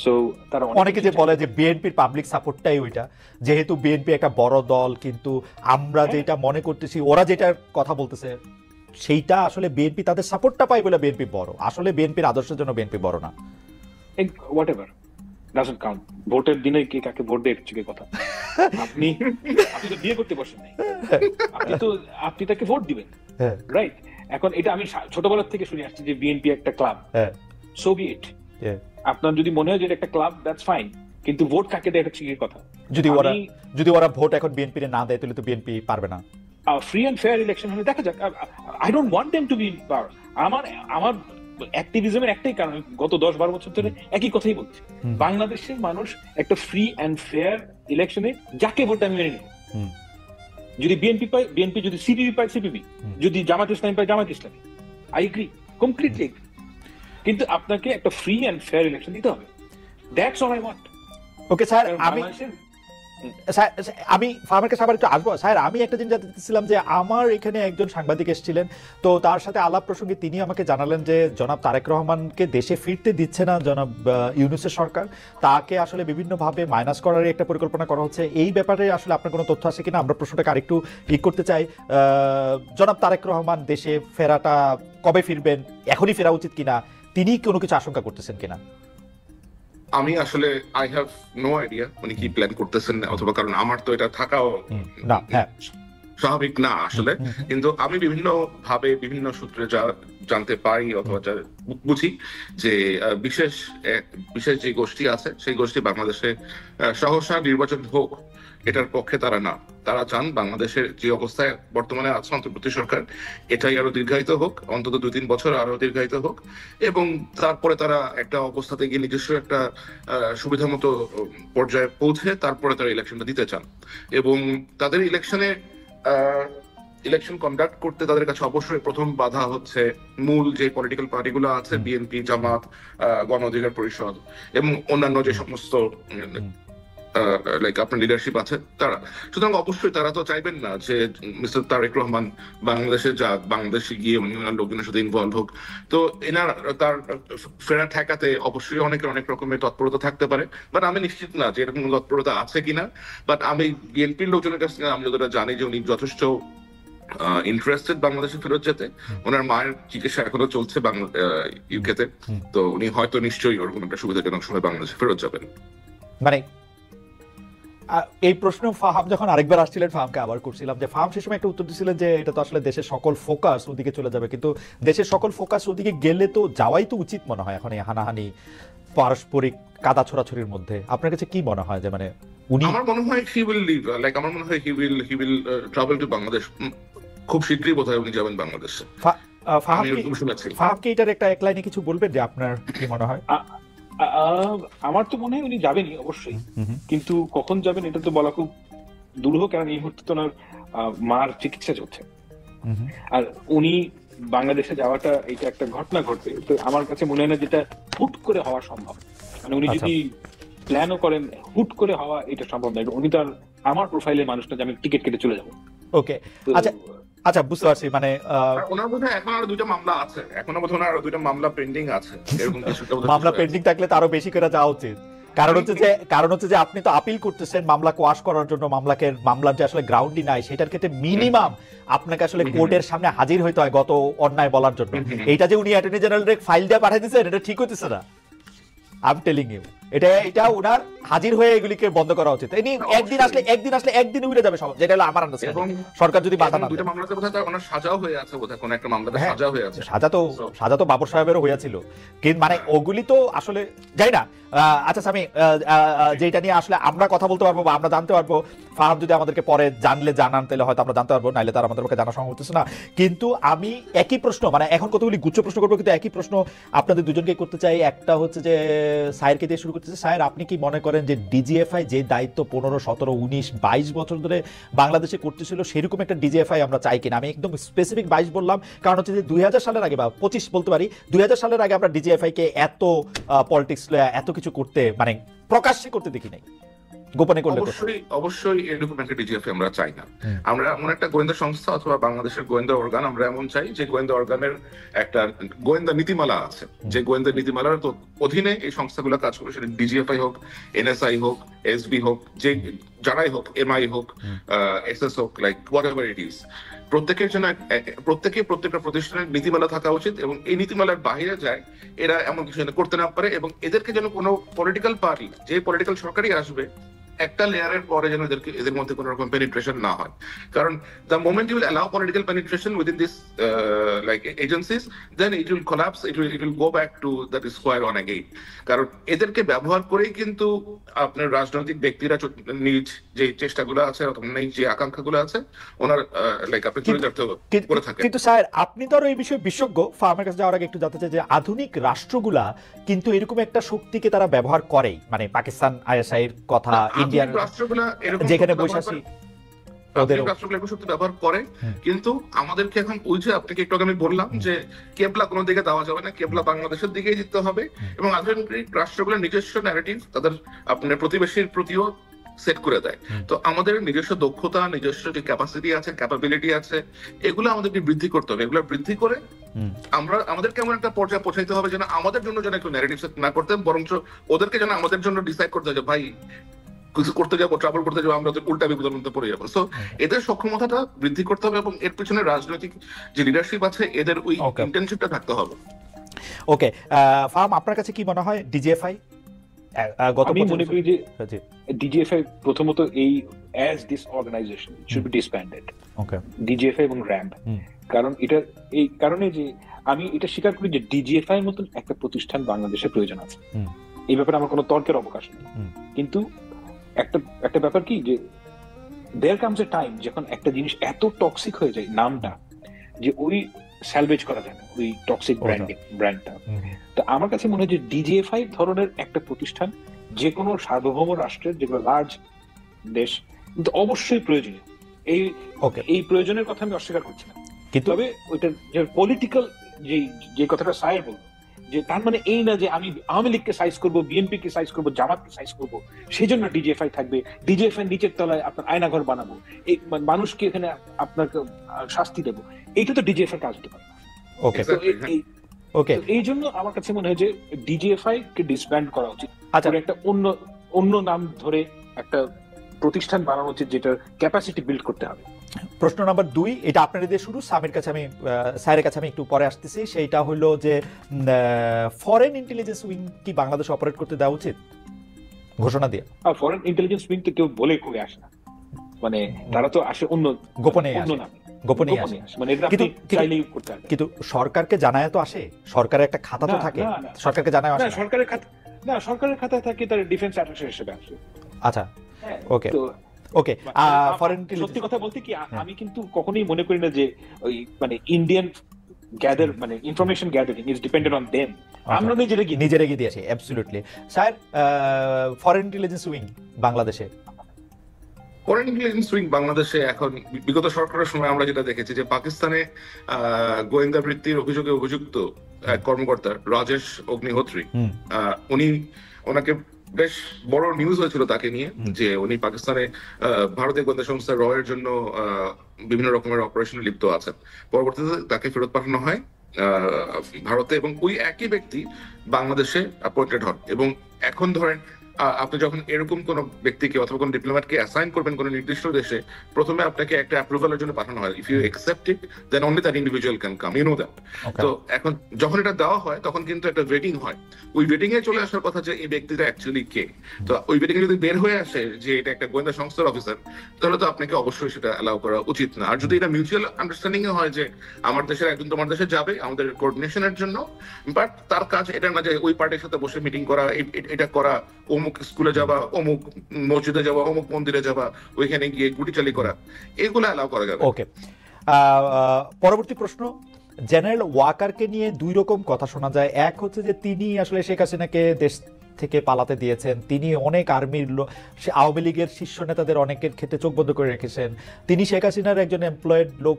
So তারা অনেকে যে বলে যে বিএনপির পাবলিক সাপোর্টটাই ওইটা, যেহেতু বিএনপি একটা বড় দল, কিন্তু আমরা যেটা মনে করতেছি, ওরা যেটার কথা বলতেছে সেইটা আসলে বিএনপি তাদের সাপোর্টটা পায় বলে বিএনপি বড়, আসলে বিএনপির আদর্শের জন্য বিএনপি বড় না। Whatever doesn't count. ভোটের দিনে কে কাকে ভোট দেয় হচ্ছে কথা। আপনি তো বিয়ে করতে বসেন নাই, আপনি তাকে ভোট দিবেন, রাইট? এখন এটা আমি ছোটবেলা থেকে শুনে আসছি যে বিএনপি একটা ক্লাব, সো বি ইট। আপনার যদি মনে হয় যে এটা একটা ক্লাব, দ্যাটস ফাইন, কিন্তু ভোট কাকে দেয় হচ্ছে কথা। যদি ওরা ভোট এখন বিএনপি না দেয় তাহলে তো বিএনপি পারবে না। ফ্রি এন্ড ফেয়ার ইলেকশন হলে দেখা যাক। I don't want them to be in পাওয়ার। আমার অ্যাক্টিভিজমের একটাই কারণ, গত 10-12 বছর ধরে একই কথাই বলছি, বাংলাদেশের মানুষ একটা ফ্রি এন্ড ফেয়ার ইলেকশনে যাকে ভোট আমি মেনে নেব। যদি বিএনপি পায় বিএনপি, যদি সিপিবি পায় সিপিবি, যদি জামাত ইসলামী পায় Jamaat Islami, I agree, completely agri. কিন্তু আপনাকে একটা ফ্রি এন্ড ফেয়ার ইলেকশন দিতে হবে, that's all I want. Okay sir, আমি ফার্মের কাছে আবার একটু আসবো স্যার। আমি একটা জিনিস জানতে চাচ্ছিলাম যে আমার এখানে একজন সাংবাদিক এসেছিলেন, তো তার সাথে আলাপ প্রসঙ্গে তিনি আমাকে জানালেন যে জনাব তারেক রহমানকে দেশে ফিরতে দিচ্ছে না জনাব ইউনূসের সরকার, তাকে আসলে বিভিন্নভাবে মাইনাস করার একটা পরিকল্পনা করা হচ্ছে। এই ব্যাপারে আসলে আপনার কোনো তথ্য আছে কিনা? আমরা প্রশ্নটাকে আরেকটু করতে চাই। জনাব তারেক রহমান দেশে ফেরাটা কবে ফিরবেন, এখনই ফেরা উচিত কিনা, তিনি কোনো কিছু আশঙ্কা করতেছেন কিনা? আমি আসলে আই হ্যাভ নো আইডিয়া উনি কি প্ল্যান করতেছেন, অথবা কারণ আমার তো এটা থাকাও না, হ্যাঁ, স্বাভাবিক না আসলে। কিন্তু আমি বিভিন্ন ভাবে বিভিন্ন সূত্রে যা জানতে পারি অথবা যা বুঝি যে বিশেষ যে গোষ্ঠী আছে সেই গোষ্ঠী বাংলাদেশে সহসা নির্বাচন হোক এটার পক্ষে তারা না। তারা চান বাংলাদেশের যে অবস্থায় বর্তমানে আছে অন্তর্বর্তী সরকার, এটাই আরো দীর্ঘায়িত হোক, অন্তত 2-3 বছর আরো দীর্ঘায়িত হোক, এবং তারপরে তারা একটা অবস্থাতে গিয়ে নিজস্ব একটা সুবিধা মতো পর্যায়ে পৌঁছে তারপরে তারা ইলেকশনটা দিতে চান। এবং তাদের ইলেকশন কন্ডাক্ট করতে তাদের কাছে অবশ্যই প্রথম বাধা হচ্ছে মূল যে পলিটিক্যাল পার্টিগুলো আছে, বিএনপি, জামাত, গণ অধিকার পরিষদ এবং অন্যান্য যে সমস্ত আপনার লিডারশিপ আছে তারা। সুতরাং অবশ্যই তারা তো চাইবেন না যে মিস্টার তারেক রহমান বাংলাদেশে যাক, বাংলাদেশে গিয়ে লোকজনের সাথে ইনভলভ হোক। তো তার ফেরা ঠেকাতে অবশ্যই অনেক রকমের তৎপরতা থাকতে পারে, বাট আমি নিশ্চিত না যে এরকম তৎপরতা আছে কিনা। বাট আমি বিএনপির লোকজনের কাছ থেকে আমি যতটা জানি যে উনি যথেষ্ট ইন্টারেস্টেড বাংলাদেশে ফেরত যেতে। ওনার মায়ের চিকিৎসা এখনো চলছে ইউকেতে, তো উনি হয়তো নিশ্চয়ই ওরকম একটা সুবিধাজনক সময় বাংলাদেশে ফেরত যাবেন। মানে এই প্রশ্ন ফাহাম যখন আরেকবার আসছিলেন, ফাহামকে আবার করছিলাম যে ফাহাম সে সময় একটা উত্তর দিচ্ছিলেন যে এটা তো আসলে দেশের সকল ফোকাস ওদিকে চলে যাবে, কিন্তু দেশের সকল ফোকাস ওদিকে গেলে তো যাওয়াই তো উচিত মনে হয় এখন এই হানাহানি পারস্পরিক কাদা ছোড়াছড়ির মধ্যে। আপনার কাছে কি মনে হয় যে মানে উনি? আমার মনে হয় হি উইল লিভ, আমার মনে হয় he will travel to Bangladesh. খুব শীঘ্রই বোধহয় উনি যাবেন বাংলাদেশে। ফাহামকে এটার একটা এক লাইনে কিছু বলবেন যে আপনার কি মনে হয়? আমার তো মনে হয় উনি যাবেনই অবশ্যই, কিন্তু কখন যাবেন এটা তো বলা খুব দুরূহ, কারণ এই মুহূর্তে তো ওনার মার চিকিৎসা চলছে। আর উনি বাংলাদেশে যাওয়াটা এটা একটা ঘটনা ঘটবে, তো আমার কাছে মনে হয় না যেটা হুট করে হওয়া সম্ভব। মানে উনি যদি প্ল্যানও করেন, হুট করে হওয়া এটা সম্ভব না। উনি তো আর আমার প্রোফাইলের মানুষটা যে আমি টিকিট কেটে চলে যাবো। ওকে, আচ্ছা বুঝতে পারছি। মানে ওনার বোধহয় এখন আরো 2টা মামলা আছে, এখনো বোধহয় আরো 2টা মামলা পেন্ডিং আছে, এরকম কিছু মামলা পেন্ডিং থাকলে তারও বেশি করে যাওয়া উচিত। কারণ হচ্ছে যে আপনি তো আপিল করতেছেন মামলা কোয়াশ করার জন্য, মামলার যে আসলে গ্রাউন্ডই নাই সেটার ক্ষেত্রে মিনিমাম আপনাকে আসলে কোর্টের সামনে হাজির হইতে হয় গত অন্যায় বলার জন্য। এইটা যে উনি অ্যাটর্নি জেনারেলের ফাইল দিয়ে পাঠিয়ে দিচ্ছেন এটা ঠিক হইতেছে না। আই এম টেলিং ইউ, এটা ওনার হাজির হয়ে এগুলিকে বন্ধ করা উচিত। একদিন উড়ে যাবে সব, যেটা হলো আমার আন্ডারস্ট্যান্ডিং। সরকার যদি বাধা না দেয়। দুটো মামলাতে বোধহয় ওনার সাজাও হয়ে আছে, বোধহয় কোন একটা মামলাতে সাজা হয়ে আছে। সাজা তো বাবর সাহেবেরও হয়েছিল, কিন্তু মানে ওগুলি তো আসলে যাই না। আচ্ছা আমি যেটা নিয়ে আসলে আমরা কথা বলতে পারবো বা আমরা জানতে পারবো, ফাহাম যদি আমাদেরকে পরে জানান তাহলে হয়তো আমরা জানতে পারবো, নাইলে তার আমাদের জানা সম্ভব হচ্ছে না। কিন্তু আমি একই প্রশ্ন, মানে এখন কতগুলি গুচ্ছ প্রশ্ন করবো, কিন্তু একই প্রশ্ন আপনাদের দুজনকে করতে চাই। একটা হচ্ছে যে সায়েরকে দিয়ে শুরু করতেছে। সায়ের, আপনি কি মনে করেন যে ডিজিএফআই যে দায়িত্ব 15, 17, 19, 22 বছর ধরে বাংলাদেশে করতেছিল সেরকম একটা ডিজিএফআই আমরা চাই কিনা? আমি একদম স্পেসিফিক 22 বললাম, কারণ হচ্ছে যে 2000 সালের আগে বা 25 বলতে পারি, 2000 সালের আগে আমরা ডিজিএফআই কে এত পলিটিক্স এত কিছু করতে, মানে প্রকাশ্যে করতে দেখি নাই, গোপনে করলে। অবশ্যই এরকম একটা ডিজিএফআই আমরা চাই না। আমরা এমন একটা গোয়েন্দা সংস্থা অথবা বাংলাদেশের গোয়েন্দা অর্গান আমরা এমন চাই যে গোয়েন্দা অর্গানের একটা গোয়েন্দা নীতিমালা আছে, যে গোয়েন্দা নীতিমালার অধীনে এই সংস্থাগুলো কাজ করে, সেটা ডিজিএফআই হোক, এনএসআই হোক, এসবি হোক, যে যারাই হোক, এমআই হোক, এসএস হোক, like what ever it is, প্রত্যেকটা প্রতিষ্ঠানের নীতিমালা থাকা উচিত, এবং এই নীতিমালার বাইরে যায় এরা এমন কিছু যেন করতে না পারে। এবং এদেরকে যেন কোনো পলিটিক্যাল পার্টি, যে পলিটিক্যাল সরকারই আসবে, একটা লেয়ারের পরে যেন এদের মধ্যে কোনো রকম পেনিট্রেশন না হয়। কারণ the moment you will allow political penetration within this like agencies, then it will collapse, it will go back to the square one again. কারণ এদেরকে ব্যবহার করেই কিন্তু আপনার রাজনৈতিক ব্যক্তিরা নিজ যে চেষ্টাগুলো আছে অথবা যে আকাঙ্ক্ষাগুলো আছে ওনার লাইক আপনি চরিতার্থ করে থাকেন। কিন্তু স্যার, আপনি তো এই বিষয়ে বিশেষজ্ঞ, ফার্মের কাছে যাওয়ার আগে একটু জানতে চাই যে আধুনিক রাষ্ট্রগুলা কিন্তু এরকম একটা শক্তিকে তারা ব্যবহার করে, মানে পাকিস্তান আইএসআই এর কথা, ইন্ডিয়ান রাষ্ট্রগুলা যেখানে বৈশাখী শক্তি ব্যবহার করে, কিন্তু আমাদেরকে এখন বুঝে, আপনাকে একটু আগে আমি বললাম যে কেবলা কোনো দিকে দেওয়া যাবে না, কেবলা বাংলাদেশের দিকেই দিতে হবে। এবং আধুনিক রাষ্ট্রগুলোর নিজস্ব ন্যারেটিভ তাদের আপনার প্রতিবেশীর প্রতিও সেট করে দেয়। তো আমাদের নিজস্ব দক্ষতা, নিজস্ব যে ক্যাপাসিটি আছে, ক্যাপাবিলিটি আছে, এগুলো আমাদেরকে বৃদ্ধি করতে হবে। এগুলো বৃদ্ধি করে আমরা আমাদের কেমন একটা পর্যায়ে পৌঁছাইতে হবে যেন আমাদের জন্য যেন একটু ন্যারেটিভ সেট না করতে, বরঞ্চ ওদেরকে যেন আমাদের জন্য ডিসাইড করতে হবে ভাই কিছু করতে যাবো, ট্রাভেল করতে যাবো, আমরা উল্টা বিপদের মধ্যে পড়ে যাবো। সো এদের সক্ষমতাটা বৃদ্ধি করতে হবে এবং এর পিছনে রাজনৈতিক যে লিডারশিপ আছে এদের ওই ইন্টেনশনটা থাকতে হবে। ওকে, ফাহাম আপনার কাছে কি মনে হয় ডিজিএফআই? আমি মনে করি যে ডিজিএফআই প্রথমত এই as this organisation should be disbanded, DGFI এবং র্যাম্প। কারণ এটা এই কারণে যে আমি এটা স্বীকার করি যে ডিজিএফআই এর মতন একটা প্রতিষ্ঠান বাংলাদেশের প্রয়োজন আছে, এই ব্যাপারে আমার কোনো তর্কের অবকাশ নেই। কিন্তু একটা ব্যাপার কি যে দেয়ার কামস এ টাইম যখন একটা জিনিস এত টক্সিক হয়ে যায় নামটা, যে ওই স্যালভেজ করা যায় না ওই টক্সিক ব্র্যান্ডটা। তো আমার কাছে মনে হয় যে ডিজিএফআই ধরনের একটা প্রতিষ্ঠান যে কোনো সার্বভৌম রাষ্ট্রের, যেগুলো লার্জ দেশ, কিন্তু অবশ্যই প্রয়োজনীয়। এই প্রয়োজনের কথা আমি অস্বীকার করছি না, কিন্তু তবে ওইটা যে পলিটিক্যাল যে কথাটা সায়ের বলবো, যে তার মানে এই না যে আমি আওয়ামী লীগকে সাইজ করবো, বিএনপি কে সাইজ করবো, জামাতকে সাইজ করবো, সেই জন্য ডিজিএফআই থাকবে, ডিজিএফআই নিচের তলায় আপনার আয়নাঘর বানাবো, এই মানুষকে এখানে আপনাকে শাস্তি দেবো, এইটা তো ডিজিএফআই কাজ হতে পারে না। এই জন্য আমার কাছে মনে হয় যে ডিজিএফআই কে ডিসব্যান্ড করা উচিত, একটা অন্য নাম ধরে একটা প্রতিষ্ঠান বানানো উচিত যেটার ক্যাপাসিটি বিল্ড করতে হবে। প্রশ্ন নাম্বার 2, এটা আপনাদের দিয়ে শুরু, স্যারের কাছে আমি একটু পরে আসতেছি। সেইটা হলো যে ফরেন ইন্টেলিজেন্স উইং কি বাংলাদেশে অপারেট করতে দেওয়া উচিত ঘোষণা দিয়ে? ফরেন ইন্টেলিজেন্স উইং তো কেউ বলে কই আসে না, মানে তারা তো আসে অন্য গোপনে আসে, মানে কিন্তু সরকারকে জানায় তো আসে, সরকারের একটা খাতা তো থাকে, সরকারকে জানায় আসে? সরকারের খাতায় থাকে তার ডিফেন্স অ্যাটাশে হিসেবে আসে। আচ্ছা, ওকে। সত্যি কথা বলতে কি, আমি কিন্তু কখনোই মনে করি না যে ওই মানে ইন্ডিয়ান মানে information gathering is dependent on them, আমরা নিজেরা গিয়ে দিয়েছি। Absolutely sir, foreign intelligence wing বাংলাদেশে, ফরেন ইন্টেলিজেন্স উইং বাংলাদেশে এখন বিগত সরকারের সময় আমরা যেটা দেখেছি যে পাকিস্তানে গোয়েন্দা বৃত্তির অভিযোগে অভিযুক্ত এক কর্মকর্তা রাজেশ অগ্নিহোত্রী, ওনাকে বেশ বড় নিউজ হয়েছিল তাকে নিয়ে, যে উনি পাকিস্তানে ভারতীয় গোয়েন্দা সংস্থা র এর জন্য বিভিন্ন রকমের অপারেশনে লিপ্ত আছেন। পরবর্তীতে তাকে ফেরত পাঠানো হয় ভারতে, এবং ওই একই ব্যক্তি বাংলাদেশে অ্যাপয়েন্টেড হন। এবং এখন ধরেন আপনি যখন এরকম কোন ব্যক্তিকে অথবা কোন ডিপ্লোম্যাটকে অ্যাসাইন করবেন কোন নির্দিষ্ট দেশে, প্রথমে আপনাকে একটা অ্যাপ্রুভালের জন্য পাঠানো হয়। If you accept it then only that individual can come, you know that. তো এখন যখন এটা দেওয়া হয় তখন কিন্তু একটা ওয়েটিং হয়, ওই ওয়েটিং এ চলে আসার কথা যে এই ব্যক্তিটা অ্যাকচুয়ালি কে। তো ওই ওয়েটিং এ যদি বের হয়ে আসে যে এটা একটা গোয়েন্দা সংস্থার অফিসার, তাহলে তো আপনাকে অবশ্যই সেটা অ্যালাউ করা উচিত না। আর যদি এটা মিউচুয়াল আন্ডারস্ট্যান্ডিং এ হয় যে আমার দেশের একজন তোমার দেশে যাবে আমাদের কোঅর্ডিনেশনের জন্য, বাট তার কাজ এটা না যে ওই পার্টির সাথে বসে মিটিং করা, এটা করা, অমুক স্কুলে যাবা, অমুক মসজিদে যাবা, অমুক মন্দিরে যাবা, ওইখানে গিয়ে গুটিচালি করা, এগুলো অ্যালাউ করা যাবে। ওকে, পরবর্তী প্রশ্ন, জেনারেল ওয়াকারকে নিয়ে দুই রকম কথা শোনা যায়। এক হচ্ছে যে তিনি আসলে শেখ হাসিনাকে দেশ থেকে পালাতে দিয়েছেন, তিনি অনেক আর্মির আওয়ামী লীগের শীর্ষ নেতাদের অনেকের ক্ষেত্রে চোখ বন্ধ করে রেখেছেন, তিনি শেখ হাসিনার একজন এমপ্লয়েড লোক,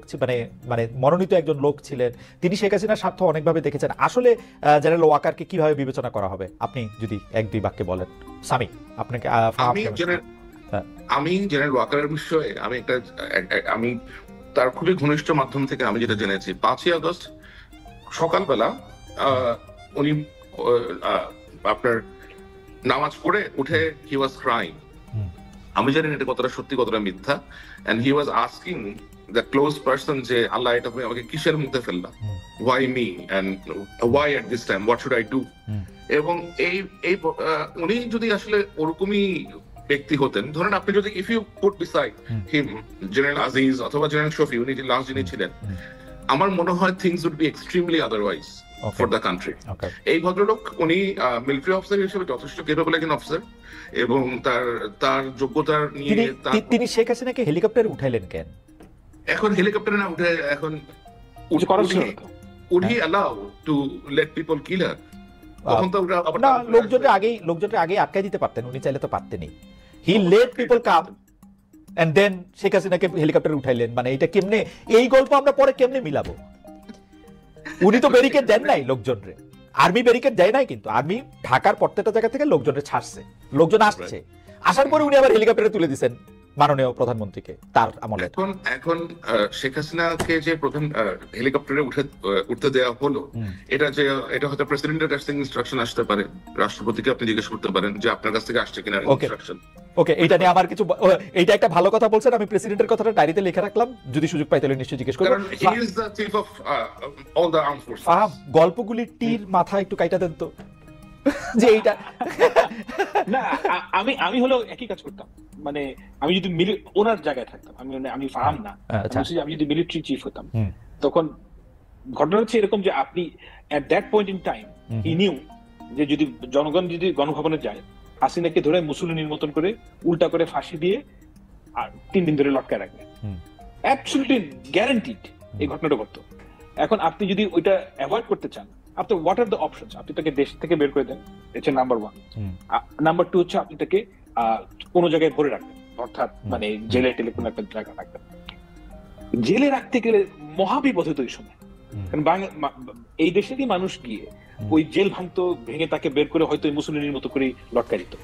মানে মনোনীত একজন লোক ছিলেন, তিনি শেখ হাসিনার স্বার্থ অনেকভাবে দেখেছেন। আসলে জেনারেল ওয়াকারকে কিভাবে বিবেচনা করা হবে, আপনি যদি এক দুই বাক্যে বলেন। সামি, আপনাকে। আমি জেনারেল ওয়াকারের বিষয়ে আমি তার খুবই ঘনিষ্ঠ মাধ্যম থেকে আমি যেটা জেনেছি, 5ই আগস্ট সকালবেলা উনি আপনার নামাজ পড়ে উঠে হি ওয়াজ ক্রাইং। আমি জানি না এটা কতটা সত্যি কতটা মিথ্যা, and he was asking the close person যে আল্লাহ এটা আমাকে কিসের মধ্যে ফেললাম, why me and why at this time, what should I do. এবং এই উনি যদি আসলে ওরকমই ব্যক্তি হতেন, ধরেন আপনি যদি if you put beside him general Aziz অথবা জেনারেল শফি, উনি যে লাস্ট যিনি ছিলেন, আমার মনে হয় things would be extremely otherwise for the country. এই ভদ্রলোক উনি মিলিটারি অফিসার হিসেবে যথেষ্ট কেপেবল একজন অফিসার, এবং তার যোগ্যতার নিয়ে তিনি শেখ হাসিনাকে হেলিকপ্টারে উঠাইলেন কেন? এখন হেলিকপ্টারে না উঠে এখন would he allow to let people kill her? লোকজনের আগে আটকাই দিতে পারতেন, উনি চাইলে তো পারতেনই। He let people come and then Sheikh হাসিনাকে হেলিকপ্টারে উঠাইলেন, মানে এটা কেমনে, এই গল্প আমরা পরে কেমনে মিলাবো? উনি তো ব্যারিকেড দেন নাই লোকজনরে, আর্মি ব্যারিকেড দেয় নাই, কিন্তু আর্মি ঢাকার প্রত্যেকটা জায়গা থেকে লোকজনের ছাড়ছে, লোকজন আসছে। আসার পরে উনি আবার হেলিকপ্টারে তুলে দিচ্ছেন মাননীয় প্রধানমন্ত্রীকে তার আমলে। এখন শেখ হাসিনাকে যে প্রধান হেলিকপ্টারে উঠতে দেওয়া হলো, এটা হয়তো প্রেসিডেন্টের কাছ থেকে ইনস্ট্রাকশন আসতে পারে, রাষ্ট্রপতিকে আপনি জিজ্ঞেস করতে পারেন যে আপনার কাছ থেকে আসছে কিনা ইনস্ট্রাকশন। ওকে, এটা নিয়ে আমার কিছু, এইটা একটা ভালো কথা বলছেন, আমি প্রেসিডেন্টের কথাটা ডায়েরিতে লিখে রাখলাম, যদি সুযোগ পাই তাহলে নিশ্চয়ই জিজ্ঞেস করব। কারণ he is the chief of all the armed forces. গল্পগুলি টির মাথা একটু কাইটা দেন তো, যে এইটা না, আমি হলো একই কাজ করতাম, মানে আমি যদি ওনার জায়গায় থাকতাম, আমি ফাহাম না, আমি যদি মিলিটারি চিফ হতাম, তখন ঘটনা হচ্ছে এরকম যে আপনি at that point in time he knew যে যদি জনগণ যদি গণভবনে যায়, হাসিনাকে ধরে মুসলিনের মতন করে উল্টা করে ফাঁসি দিয়ে আর 3 দিন ধরে লটকায় রাখবে, অ্যাবসলিউটলি গ্যারান্টিড এই ঘটনাটা ঘটতো। এখন আপনি যদি ওইটা অ্যাভয়েড করতে চান, আপনি হোয়াট আর দ্য অপশনস? আপনি তাকে দেশ থেকে বের করে দেন, এটা নাম্বার 1। নাম্বার 2 হচ্ছে আপনি তাকে কোনো জায়গায় ভরে রাখবেন, অর্থাৎ মানে জেলে টেলে কোনো একটা জায়গা রাখবেন। জেলে রাখতে গেলে মহাবিপদ হতো ওই সময়, কারণ এই দেশেরই মানুষ গিয়ে ওই জেল ভাঙতো, ভেঙে তাকে বের করে হয়তো মুসলিমের মতো করে লটকা দিত।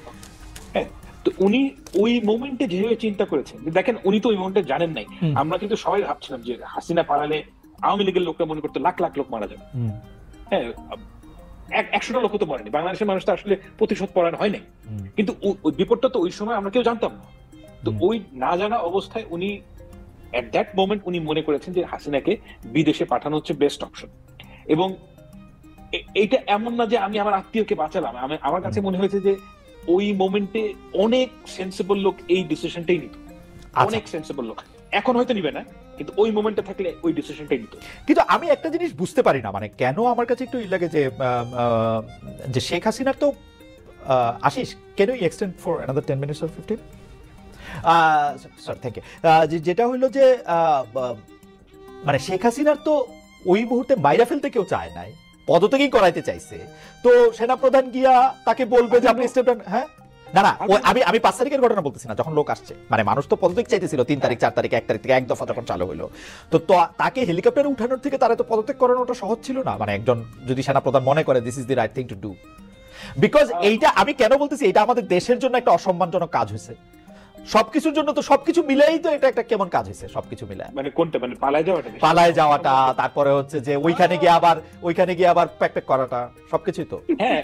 হ্যাঁ, তো উনি ওই মোমেন্টে যেভাবে চিন্তা করেছেন, দেখেন উনি তো ওই মোমেন্টে জানেন নাই। আমরা কিন্তু সবাই ভাবছিলাম যে হাসিনা পালালে আওয়ামী লীগের লোকরা মনে করতো লাখ লাখ লোক মারা যাবে। হ্যাঁ, 100টা লোক তো মরেনি, বাংলাদেশের মানুষ তো আসলে প্রতিশোধ পরায়ণ হয় নাই, কিন্তু ওই বিপদটা তো ওই সময় আমরা কেউ জানতাম না। তো ওই না জানা অবস্থায় উনি এট দ্যাট মোমেন্ট উনি মনে করেছেন যে হাসিনাকে বিদেশে পাঠানো হচ্ছে বেস্ট অপশন। এবং এইটা এমন না যে আমি আমার আত্মীয়কে বাঁচালাম, আমার কাছে মনে হয়েছে যে ওই মোমেন্টে অনেক সেন্সিবল লোক এই ডিসিশনটাই নিত, অনেক সেন্সিবল লোক। এখন হয়তো নিবে না, কিন্তু ওই মোমেন্টে থাকলে ওই ডিসিশনটাই নিত। কিন্তু আমি একটা জিনিস বুঝতে পারি না, মানে কেন আমার কাছে একটু লাগে যে শেখ হাসিনার তো Ashis, can you extend for another 10 minutes or 15? Sorry, thank you. যেটা হইলো যে মানে শেখ হাসিনার তো ওই মুহূর্তে বাইরে ফেলতে কেউ চায় নাই, পদত্যাগই করাইতে চাইছে, তো সেনাপ্রধান গিয়া তাকে বলবে যে আপনি স্টেপ ডাউন। হ্যাঁ, না না, আমি 5 তারিখের ঘটনা বলতেছি না, যখন লোক আসছে, মানে মানুষ তো পদত্যাগ চাইতেছিল 3 তারিখ 4 তারিখ 1 তারিখ থেকে এক দফা যখন চালু হলো, তো তাকে হেলিকপ্টারে উঠানোর থেকে তারা তো পদত্যাগ করানোটা সহজ ছিল না, মানে একজন যদি সেনাপ্রধান মনে করে this is the right thing to do. Because এইটা আমি কেন বলতেছি, এটা আমাদের দেশের জন্য একটা অসম্মানজনক কাজ হয়েছে, সবকিছুর জন্য তো সবকিছু মিলাই তো এটা একটা কেমন কাজ হয়েছে, সবকিছু মিলাই, মানে কোনটা, মানে পালায় যাওয়াটা, তারপরে হচ্ছে যে ওইখানে গিয়ে আবার প্যাক প্যাক করাটা, সবকিছুই তো। হ্যাঁ,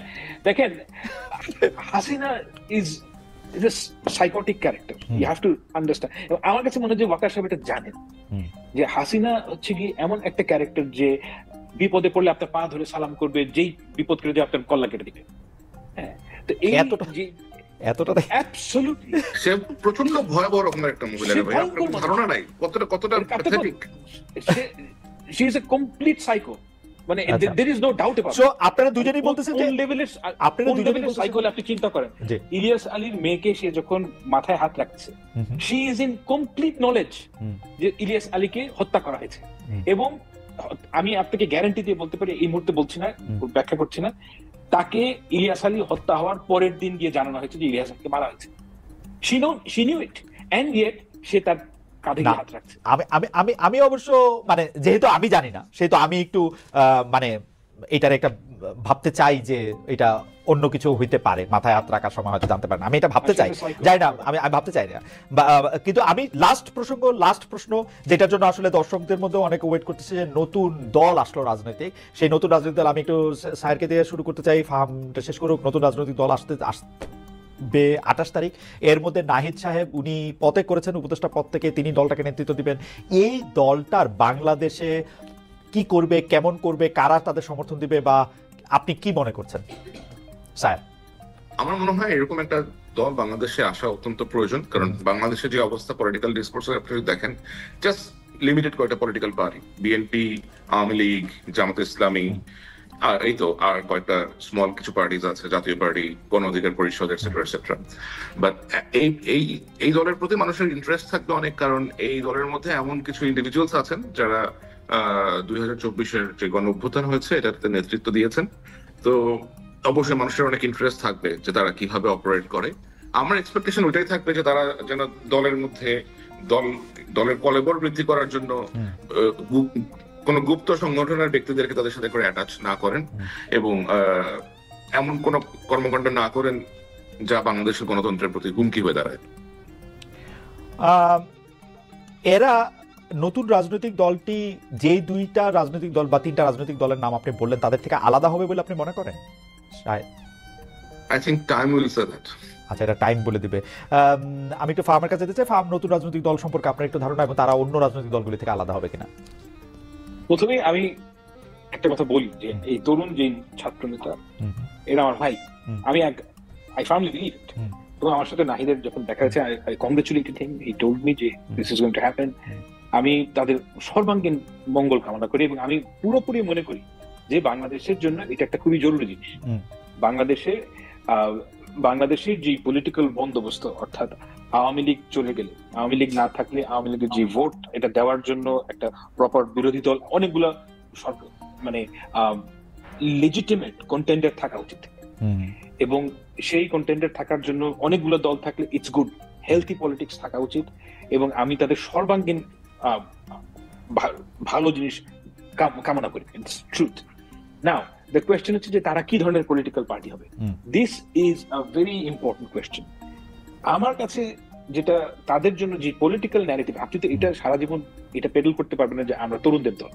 দেখেন Hasina is a psychotic character, you have to understand. আমার কাছে মনে হয় যে ওয়াকার সাহেব এটা জানেন যে হাসিনা হচ্ছে কি এমন একটা ক্যারেক্টার যে বিপদে পড়লে আপনার পা ধরে সালাম করবে, যেই বিপদ করে দিয়ে আপনার কল্লা কেটে দিবে। হ্যাঁ, তো এই এতটা অ্যাবসলিউটলি সে প্রচন্ড ভয়াবহ রকমের একটা মহিলা, ভাই আপনার ধারণা নাই কতটা pathetic. She is a complete psycho, মানে there is no doubt about it. So আপনারা দুজনেই বলতেছেন যে আপনারা দুজনেই সাইকো, আপনি চিন্তা করেন ইলিয়াস আলীর মেয়েকে সে যখন মাথায় হাত রাখছে, she is in complete knowledge যে ইলিয়াস আলীকে হত্যা করা হয়েছে। এবং আমি আপনাকে গ্যারান্টি দিয়ে বলতে পারি, এই মুহূর্তে বলছি না, ব্যাখ্যা করছি না, তাকে ইলিয়াস আলী হত্যা হওয়ার পরের দিন গিয়ে জানানো হয়েছে যে ইলিয়াস আলীকে মারা হয়েছে। she knew it and yet সে তার কাঁধে হাত রাখছে। আমি অবশ্য মানে যেহেতু আমি জানি না, সেহেতু আমি একটু মানে এটার একটা ভাবতে চাই যে এটা অন্য কিছু হইতে পারে, মাথায় হাত রাখার সময় হয়তো জানতে পারে না, আমি এটা ভাবতে চাই, যাই না, আমি ভাবতে চাই না। কিন্তু আমি লাস্ট প্রশ্ন যেটার জন্য আসলে দর্শকদের মধ্যে অনেক ওয়েট করতেছে, যে নতুন দল আসলো রাজনৈতিক, সেই নতুন রাজনৈতিক দল আমি একটু স্যারকে দিয়ে শুরু করতে চাই, ফাহামটা শেষ করুক। নতুন রাজনৈতিক দল আসবে 28 তারিখ, এর মধ্যে নাহিদ সাহেব উনি পদে করেছেন উপদেষ্টা পদ থেকে, তিনি দলটাকে নেতৃত্ব দিবেন। এই দলটার বাংলাদেশে কি করবে, কেমন করবে, কারা তাদের সমর্থন দিবে, বা আপনি কি মনে করছেন স্যার? আমার মনে হয় এরকম একটা দল বাংলাদেশে আসা অত্যন্ত প্রয়োজন, কারণ বাংলাদেশের যে অবস্থা পলিটিক্যাল ডিসকোর্স আপনি দেখেন, জাস্ট লিমিটেড কয়েকটা political party, BNP, Awami League, Jamaat Islami, আর এই তো আর কয়েকটা স্মল কিছু পার্টিজ আছে, জাতীয় পার্টি, গণ অধিকার পরিষদ, এটসেট্রা এটসেট্রা। বাট এই দলের প্রতি মানুষের ইন্টারেস্ট থাকবে অনেক, কারণ এই দলের মধ্যে এমন কিছু ইন্ডিভিজুয়ালস আছেন যারা 2024-এর যে গণ অভ্যুত্থান হয়েছে এটাতে নেতৃত্ব দিয়েছেন। তো অবশ্যই মানুষের অনেক ইন্টারেস্ট থাকবে যে তারা কিভাবে অপারেট করে। আমার এক্সপেকটেশন ওইটাই থাকবে যে তারা যেন দলের মধ্যে দলের কলেবর বৃদ্ধি করার জন্য কোন গুপ্ত সংগঠনের ব্যক্তিদেরকে তাদের সাথে করে অ্যাটাচ না করেন, এবং এমন কোন কর্মকাণ্ড না করেন যা বাংলাদেশের গণতন্ত্রের প্রতি হুমকি হয়ে দাঁড়ায়। এরা নতুন রাজনৈতিক দলটি যে দুইটা রাজনৈতিক দল বা তিনটা রাজনৈতিক দলের নাম আপনি বললেন তাদের থেকে আলাদা হবে বলে আপনি মনে করেন? I think time will say that. আচ্ছা, এটা টাইম বলে দিবে। আমি একটু ফার্মের কাছে যেতে চাই। ফার্ম, নতুন রাজনৈতিক দল সম্পর্কে আপনার একটু ধারণা এবং তারা অন্য রাজনৈতিক দলগুলি থেকে আলাদা হবে কিনা? প্রথমে আমি একটা কথা বলি যে এই তরুণ যে ছাত্র নেতা এরা আমার ভাই, আমি আই ফার্মলি বিলিভ ইট। এবং আমার সাথে নাহিদের যখন দেখা যাচ্ছে, I congratulated him, he told me যে this is going to happen. আমি তাদের সর্বাঙ্গীন মঙ্গল কামনা করি এবং আমি পুরোপুরি মনে করি যে বাংলাদেশের জন্য এটা একটা খুবই জরুরি জিনিস। বাংলাদেশের যে পলিটিক্যাল বন্দোবস্ত, অর্থাৎ আওয়ামী লীগ চলে গেলে, আওয়ামী লীগ না থাকলে আওয়ামী লীগের যে ভোট, এটা দেওয়ার জন্য একটা প্রপার বিরোধী দল, অনেকগুলা মানে লেজিটিমেট কন্টেন্ডার থাকা উচিত। এবং সেই কন্টেন্ডার থাকার জন্য অনেকগুলো দল থাকলে ইটস গুড, হেলথি পলিটিক্স থাকা উচিত। এবং আমি তাদের সর্বাঙ্গীন ভালো জিনিস কামনা করি। It's truth. Now the question হচ্ছে যে তারা কি ধরনের পলিটিক্যাল পার্টি হবে। This is a very important question. আমার কাছে যেটা তাদের জন্য যে পলিটিক্যাল ন্যারেটিভ, আপনি তো এটা সারা জীবন এটা পেডল করতে পারবেন না যে আমরা তরুণদের দল,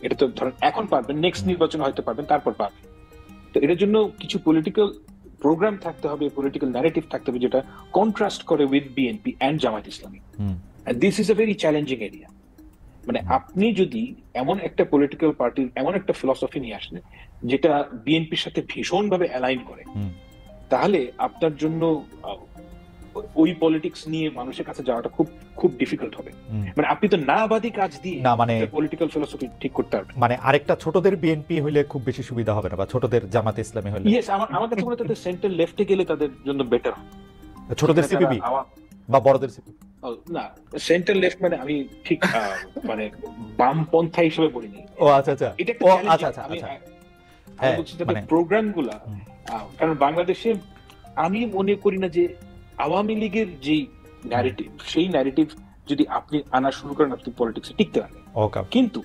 এটা তো ধরেন এখন পারবেন, নেক্সট নির্বাচন হয়তো পারবেন, তারপর পারবেন। তো এটার জন্য কিছু পলিটিক্যাল প্রোগ্রাম থাকতে হবে, পলিটিক্যাল ন্যারেটিভ থাকতে হবে যেটা কন্ট্রাস্ট করে with BNP and Jamaat Islami. And this is a very challenging area. মানে আপনি যদি এমন একটা পলিটিক্যাল পার্টির এমন একটা ফিলসফি নিয়ে আসেন যেটা বিএনপির সাথে ভীষণভাবে অ্যালাইন করে, তাহলে আপনার জন্য ওই পলিটিক্স নিয়ে মানুষের কাছে যাওয়াটা খুব খুব ডিফিকাল্ট হবে। মানে আপনি তো নাবাদী কাজ দিয়ে না, মানে পলিটিক্যাল ফিলসফি ঠিক করতে পারবেন। মানে আরেকটা ছোটদের বিএনপি হইলে খুব বেশি সুবিধা হবে না, বা ছোটদের জামাত ইসলামী হইলে? ইয়েস, আমার কাছে মনে হয় তাদের সেন্টার লেফটে গেলে তাদের জন্য বেটার। ছোটদের সিপিবি বা বড়দের সিপিবি? না, সেন্টার লেফট মানে আমি ঠিক মানে বামপন্থা হিসেবে বলিনি। ও আচ্ছা আচ্ছা, এটা আচ্ছা আচ্ছা আচ্ছা, আমি বলছি তাদের প্রোগ্রামগুলা। কারণ বাংলাদেশে আমি মনে করি না যে আওয়ামী লীগের যে ন্যারেটিভ, সেই ন্যারেটিভ যদি আপনি আনা শুরু করেন আপনি পলিটিক্সে টিকতে পারবেন। কিন্তু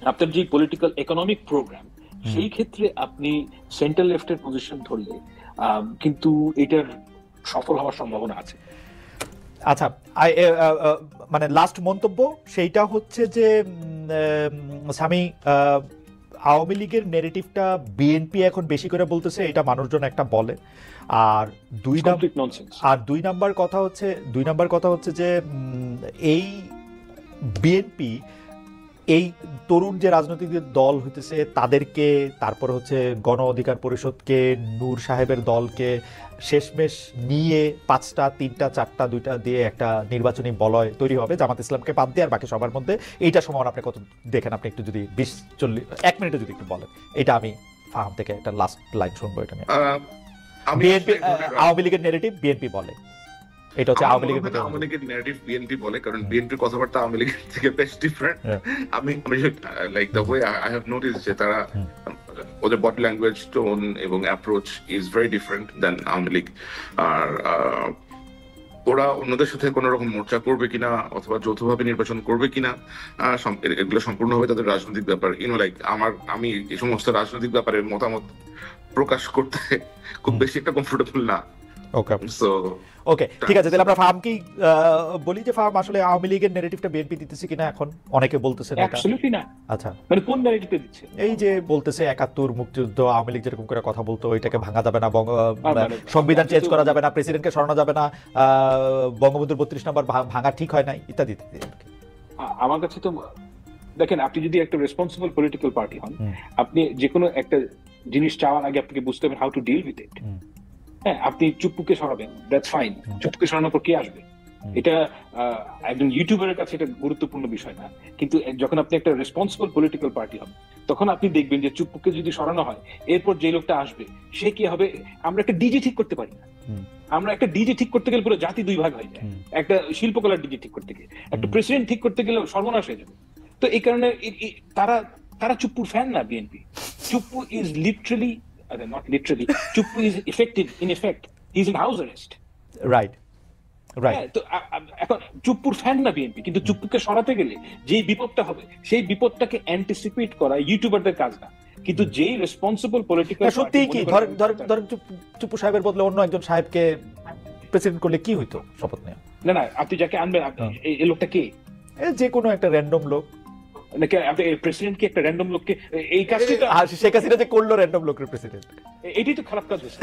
আপনার যে পলিটিক্যাল ইকোনমিক প্রোগ্রাম, সেই ক্ষেত্রে আপনি সেন্টার লেফটের পজিশন ধরলে কিন্তু এটার সফল হওয়ার সম্ভাবনা আছে। আচ্ছা, মানে লাস্ট মন্তব্য সেইটা হচ্ছে যে স্বামী, আওয়ামী লীগের নেগেটিভটা বিএনপি এখন বেশি করে বলতেছে, এটা মানুষজন একটা বলে। আর দুই নাম্বার কথা হচ্ছে যে এই বিএনপি এই তরুণ যে রাজনৈতিক দল হইতেছে তাদেরকে, তারপর হচ্ছে গণ অধিকার পরিষদকে, নূর সাহেবের দলকে শেষমেশ নিয়ে 5টা 3টা 4টা 2টা দিয়ে একটা নির্বাচনী বলয় তৈরি হবে, জামাত ইসলামকে বাদ দিয়ে আর বাকি সবার মধ্যে। এইটা সম্ভাবনা আপনি কত দেখেন? আপনি একটু যদি 20-40 মিনিটে যদি একটু বলেন, এটা আমি ফাহাম থেকে একটা লাস্ট লাইন শুনবো। এটা নিয়ে বিএনপি, আওয়ামী লীগের নেগেটিভ বিএনপি বলে, এটা হচ্ছে আওয়ামী লীগের ন্যারেটিভ বিএনপি বলে, কারণ বিএনপির কথাবার্তা আওয়ামী লীগের থেকে বেশ ডিফারেন্ট। আমি like the way I have notice যে তারা ওদের বডি ল্যাঙ্গুয়েজ, টোন এবং অ্যাপ্রোচ ইজ ভেরি ডিফারেন্ট দেন আওয়ামী লীগ। আর ওরা অন্যদের সাথে কোন রকম মোর্চা করবে কিনা অথবা যৌথভাবে নির্বাচন করবে কিনা, এগুলো সম্পূর্ণভাবে তাদের রাজনৈতিক ব্যাপার। লাইক আমি এই সমস্ত রাজনৈতিক ব্যাপারে মতামত প্রকাশ করতে খুব বেশি একটা কমফোর্টেবল না। ওকে, ঠিক আছে, তাহলে আমরা ফার্মকেই বলি যে ফার্ম আসলে আওয়ামী লীগের নেগেটিভটা বিএনপি দিতেছে কিনা এখন অনেকে বলতেছে না। অ্যাবসলিউটলি না। আচ্ছা, মানে কোন নেগেটিভটা দিচ্ছে? এই যে বলতেছে 71 মুক্তিযুদ্ধ, আওয়ামী লীগ যেরকম করে কথা বলতো ওইটাকে ভাঙা যাবে না, সংবিধান চেঞ্জ করা যাবে না, প্রেসিডেন্টকে সরানো যাবে না, বঙ্গবন্ধুর 32 নম্বর ভাঙা ঠিক হয় নাই, ইত্যাদি। আমার কাছে তো দেখেন, আপনি যদি একটা রেসপন্সিবল পলিটিক্যাল পার্টি হন, আপনি যে কোনো একটা জিনিস চাওয়ার আগে আপনাকে বুঝতে হবে how to deal with it. হ্যাঁ, আপনি চুপ্পুকে সরাবেন, দ্যাটস ফাইন। চুপ্পুকে সরানোর পর কে আসবে? এটা একজন ইউটিউবারের কাছে এটা গুরুত্বপূর্ণ বিষয় না। কিন্তু যখন আপনি একটা রেসপন্সিবল পলিটিক্যাল পার্টি হবে, তখন আপনি দেখবেন যে চুপ্পুকে যদি সরানো হয়, এরপর যে লোকটা আসবে সে কি হবে। আমরা একটা ডিজে ঠিক করতে পারি না। আমরা একটা ডিজে ঠিক করতে গেলে পুরো জাতি দুই ভাগ হয়ে যায়। একটা শিল্পকলার ডিজে ঠিক করতে গেলে, একটা প্রেসিডেন্ট ঠিক করতে গেলে সর্বনাশ হয়ে যাবে। তো এই কারণে তারা চুপ্পুর ফ্যান না। BNP, Chuppu is literally, not literally, Chuppu is effective, in effect, he's in house arrest. Right. তো এখন চুপ্পুর ফ্যান না বিএনপি, কিন্তু চুপ্পুকে সরাতে গেলে যে বিপদটা হবে সেই বিপদটাকে অ্যান্টিসিপেট করা ইউটিউবারদের কাজ না। কিন্তু যেই রেসপন্সিবল পলিটিক্যাল সত্যি কি ধরেন ধরেন ধরেন চুপু সাহেবের বদলে অন্য একজন সাহেবকে প্রেসিডেন্ট করলে কি হইতো শপথ নেওয়া? না না, আপনি যাকে আনবেন এই লোকটা কে? যে কোনো একটা র্যান্ডম লোক, নাকি আপনি প্রেসিডেন্ট কি একটা র্যান্ডম লোককে এই কাজটা? শেখ হাসিনা যে করলো র্যান্ডম লোকের প্রেসিডেন্ট, এটাই তো খারাপ কাজ হয়েছে।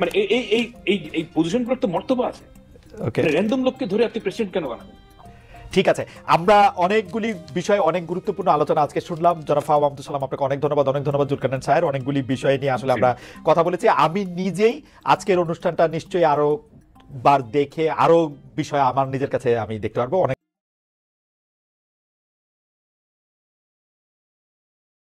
মানে এই পজিশনগুলোর তো মর্তবা আছে। র্যান্ডম লোককে ধরে আপনি প্রেসিডেন্ট কেন বানাবেন? ঠিক আছে, আমরা অনেকগুলি বিষয়, অনেক গুরুত্বপূর্ণ আলোচনা আজকে শুনলাম। জনাব ফাওয়াদ আব্দুল সালাম, আপনাকে অনেক ধন্যবাদ। অনেক ধন্যবাদ জুলকারনাইন স্যার, অনেকগুলি বিষয় নিয়ে আসলে আমরা কথা বলেছি। আমি নিজেই আজকের অনুষ্ঠানটা নিশ্চয়ই আরো বার দেখে আরো বিষয় আমার নিজের কাছে আমি দেখতে পারবো। অনেক